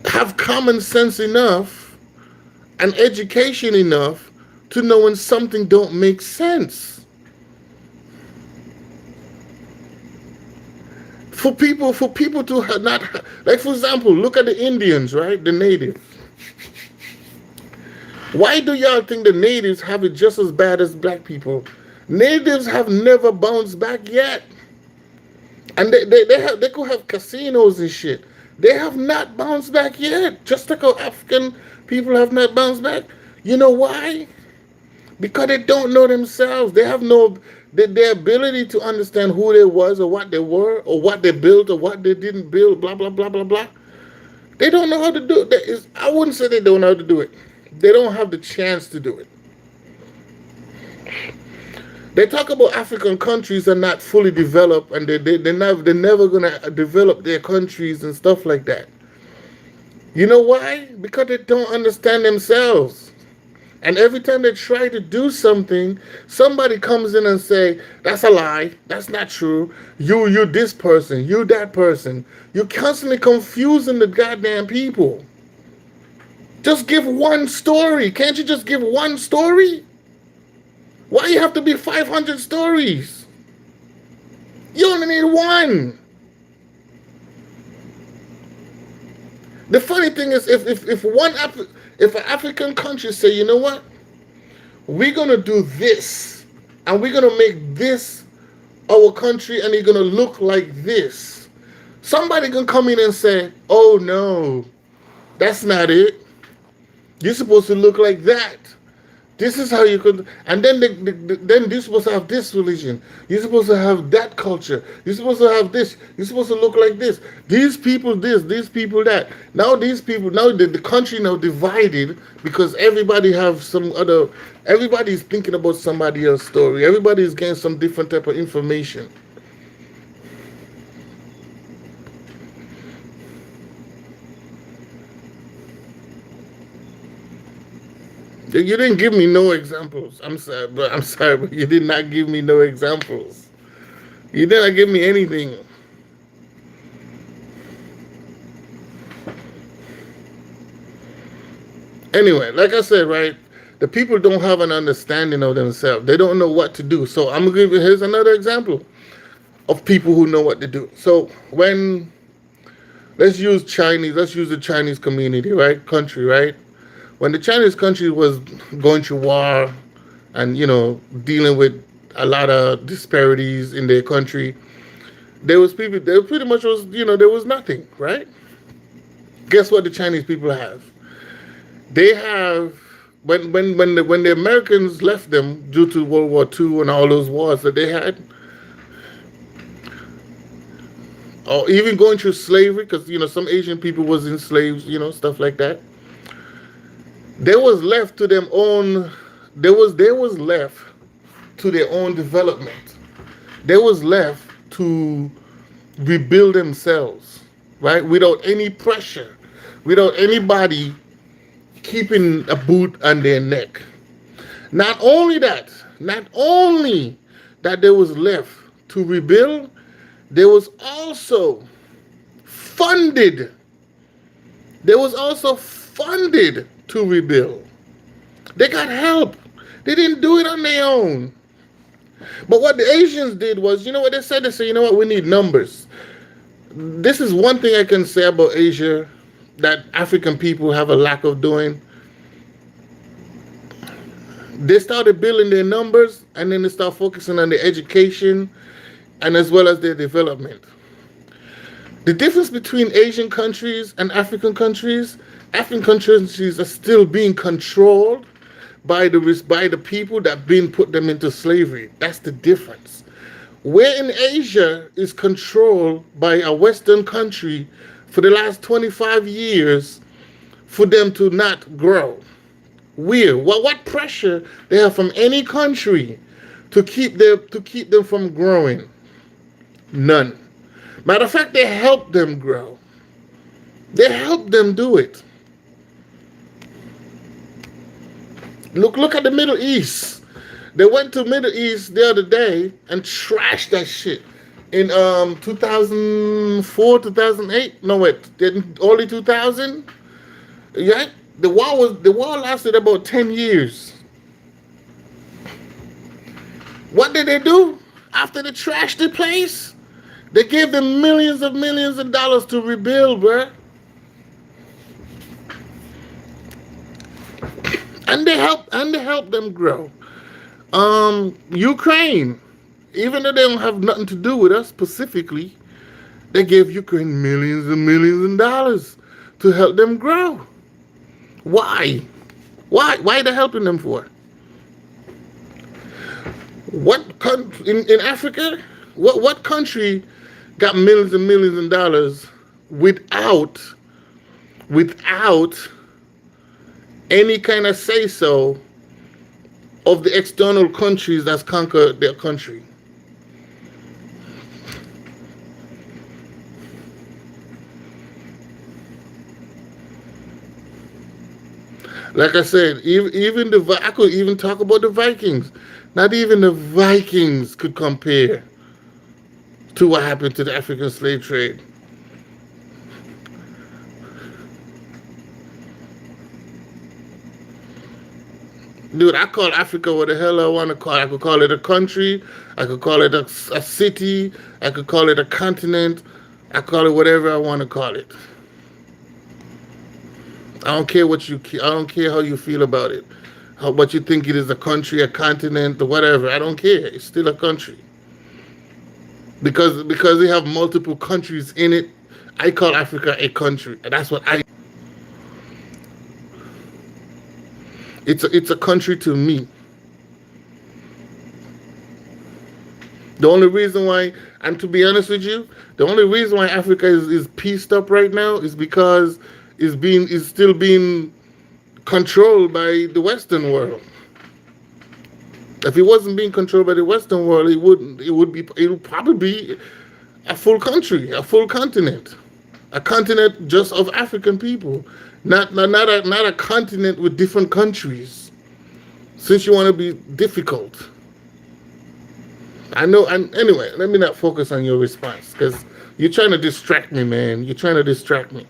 have common sense enough and education enough to know when something don't make sense. For people to not, like for example, look at the Indians, right? The natives. Why do y'all think the natives have it just as bad as black people? Natives have never bounced back yet. And they could have casinos and shit. They have not bounced back yet. Just like how African people have not bounced back. You know why? Because they don't know themselves. They have no their ability to understand who they was or what they were or what they built or what they didn't build, blah, blah, blah, blah, blah. They don't know how to do it. I wouldn't say they don't know how to do it. They don't have the chance to do it. They talk about African countries are not fully developed and they're never going to develop their countries and stuff like that. You know why? Because they don't understand themselves. And every time they try to do something, somebody comes in and say, that's a lie. That's not true. You this person. You that person. You're constantly confusing the goddamn people. Just give one story. Can't you just give one story? Why you have to be 500 stories? You only need one. The funny thing is, if an African country say, you know what, we're gonna do this, and we're gonna make this our country, and it's gonna look like this. Somebody gonna come in and say, oh no, that's not it. You're supposed to look like that. This is how you could, and then then you're supposed to have this religion. You're supposed to have that culture. You're supposed to have this. You're supposed to look like this. These people this. These people that. Now the country now divided because everybody have some other. Everybody's thinking about somebody else's story. Everybody's getting some different type of information. You didn't give me no examples. I'm sorry, but you did not give me no examples. You did not give me anything. Anyway, like I said, right, the people don't have an understanding of themselves. They don't know what to do. So I'm gonna give you here's another example of people who know what to do. So let's use the Chinese community, right? Country, right? When the Chinese country was going through war and, dealing with a lot of disparities in their country, there pretty much was, there was nothing, right? Guess what the Chinese people have? They have, when the Americans left them due to World War II and all those wars that they had, or even going through slavery, because, some Asian people was enslaved, stuff like that. They was left to their own. They was left to their own development. They was left to rebuild themselves, right? Without any pressure, without anybody keeping a boot on their neck. Not only that they was left to rebuild, they was also funded. They was also funded to rebuild. They got help. They didn't do it on their own. But what the Asians did was, you know what they said? They said, you know what, we need numbers. This is one thing I can say about Asia that African people have a lack of doing. They started building their numbers and then they start focusing on their education and as well as their development. The difference between Asian countries and African countries, African countries are still being controlled by the people that been put them into slavery. That's the difference. Where in Asia is controlled by a Western country for the last 25 years for them to not grow. Weird. What pressure they have from any country to keep them from growing? None. Matter of fact, they help them grow. They help them do it. Look at the Middle East. They went to Middle East the other day and trashed that shit in 2004, 2008. No wait, early 2000. Yeah, the war lasted about 10 years. What did they do after they trashed the place? They gave them millions of dollars to rebuild, bruh. And they help them grow. Ukraine, even though they don't have nothing to do with us specifically, they gave Ukraine millions and millions of dollars to help them grow. Why? Why are they helping them for? What country in Africa? What country got millions and millions of dollars without any kind of say so of the external countries that's conquered their country? Like I said, I could even talk about the Vikings. Not even the Vikings could compare to what happened to the African slave trade. Dude, I call Africa what the hell I want to call it. I could call it a country. I could call it a city. I could call it a continent. I call it whatever I want to call it. I don't care I don't care how you feel about it. What you think it is, a country, a continent, or whatever. I don't care. It's still a country. Because we have multiple countries in it, I call Africa a country. And that's what it's a country to me. The only reason why, and to be honest with you, the only reason why Africa is pieced up right now is because it's still being controlled by the Western world. If it wasn't being controlled by the Western world, it would probably be a full country, a full continent, a continent just of African people, not a continent with different countries. Since you want to be difficult, I know. And anyway, let me not focus on your response because you're trying to distract me, man. You're trying to distract me.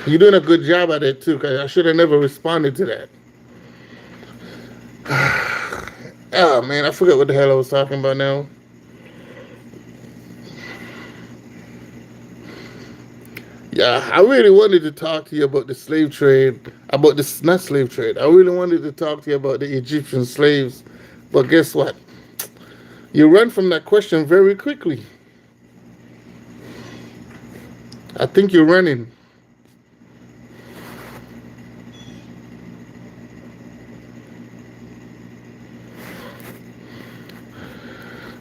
You're doing a good job at it too, because I should have never responded to that. Oh man, I forgot what the hell I was talking about now. Yeah, I really wanted to talk to you about the slave trade, about this, not slave trade. I really wanted to talk to you about the Egyptian slaves, but guess what? You run from that question very quickly. I think you're running.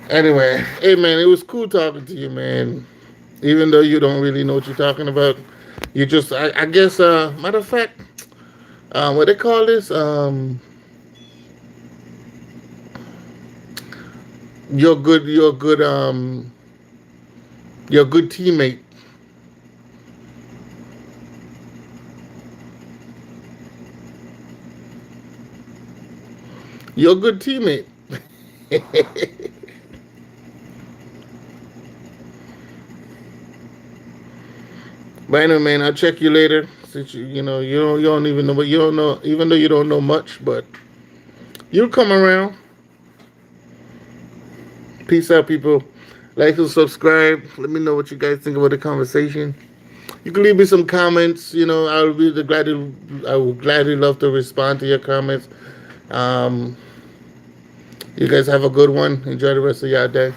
Anyway, hey man, it was cool talking to you, man. Even though you don't really know what you're talking about, you just, I guess, matter of fact, what they call this, you're good, you're a good teammate. You're a good teammate. But anyway, man, I'll check you later. Since you don't even know, but you don't know, even though you don't know much, but you'll come around. Peace out, people. Like and subscribe. Let me know what you guys think about the conversation. You can leave me some comments. I would gladly love to respond to your comments. You guys have a good one. Enjoy the rest of your day.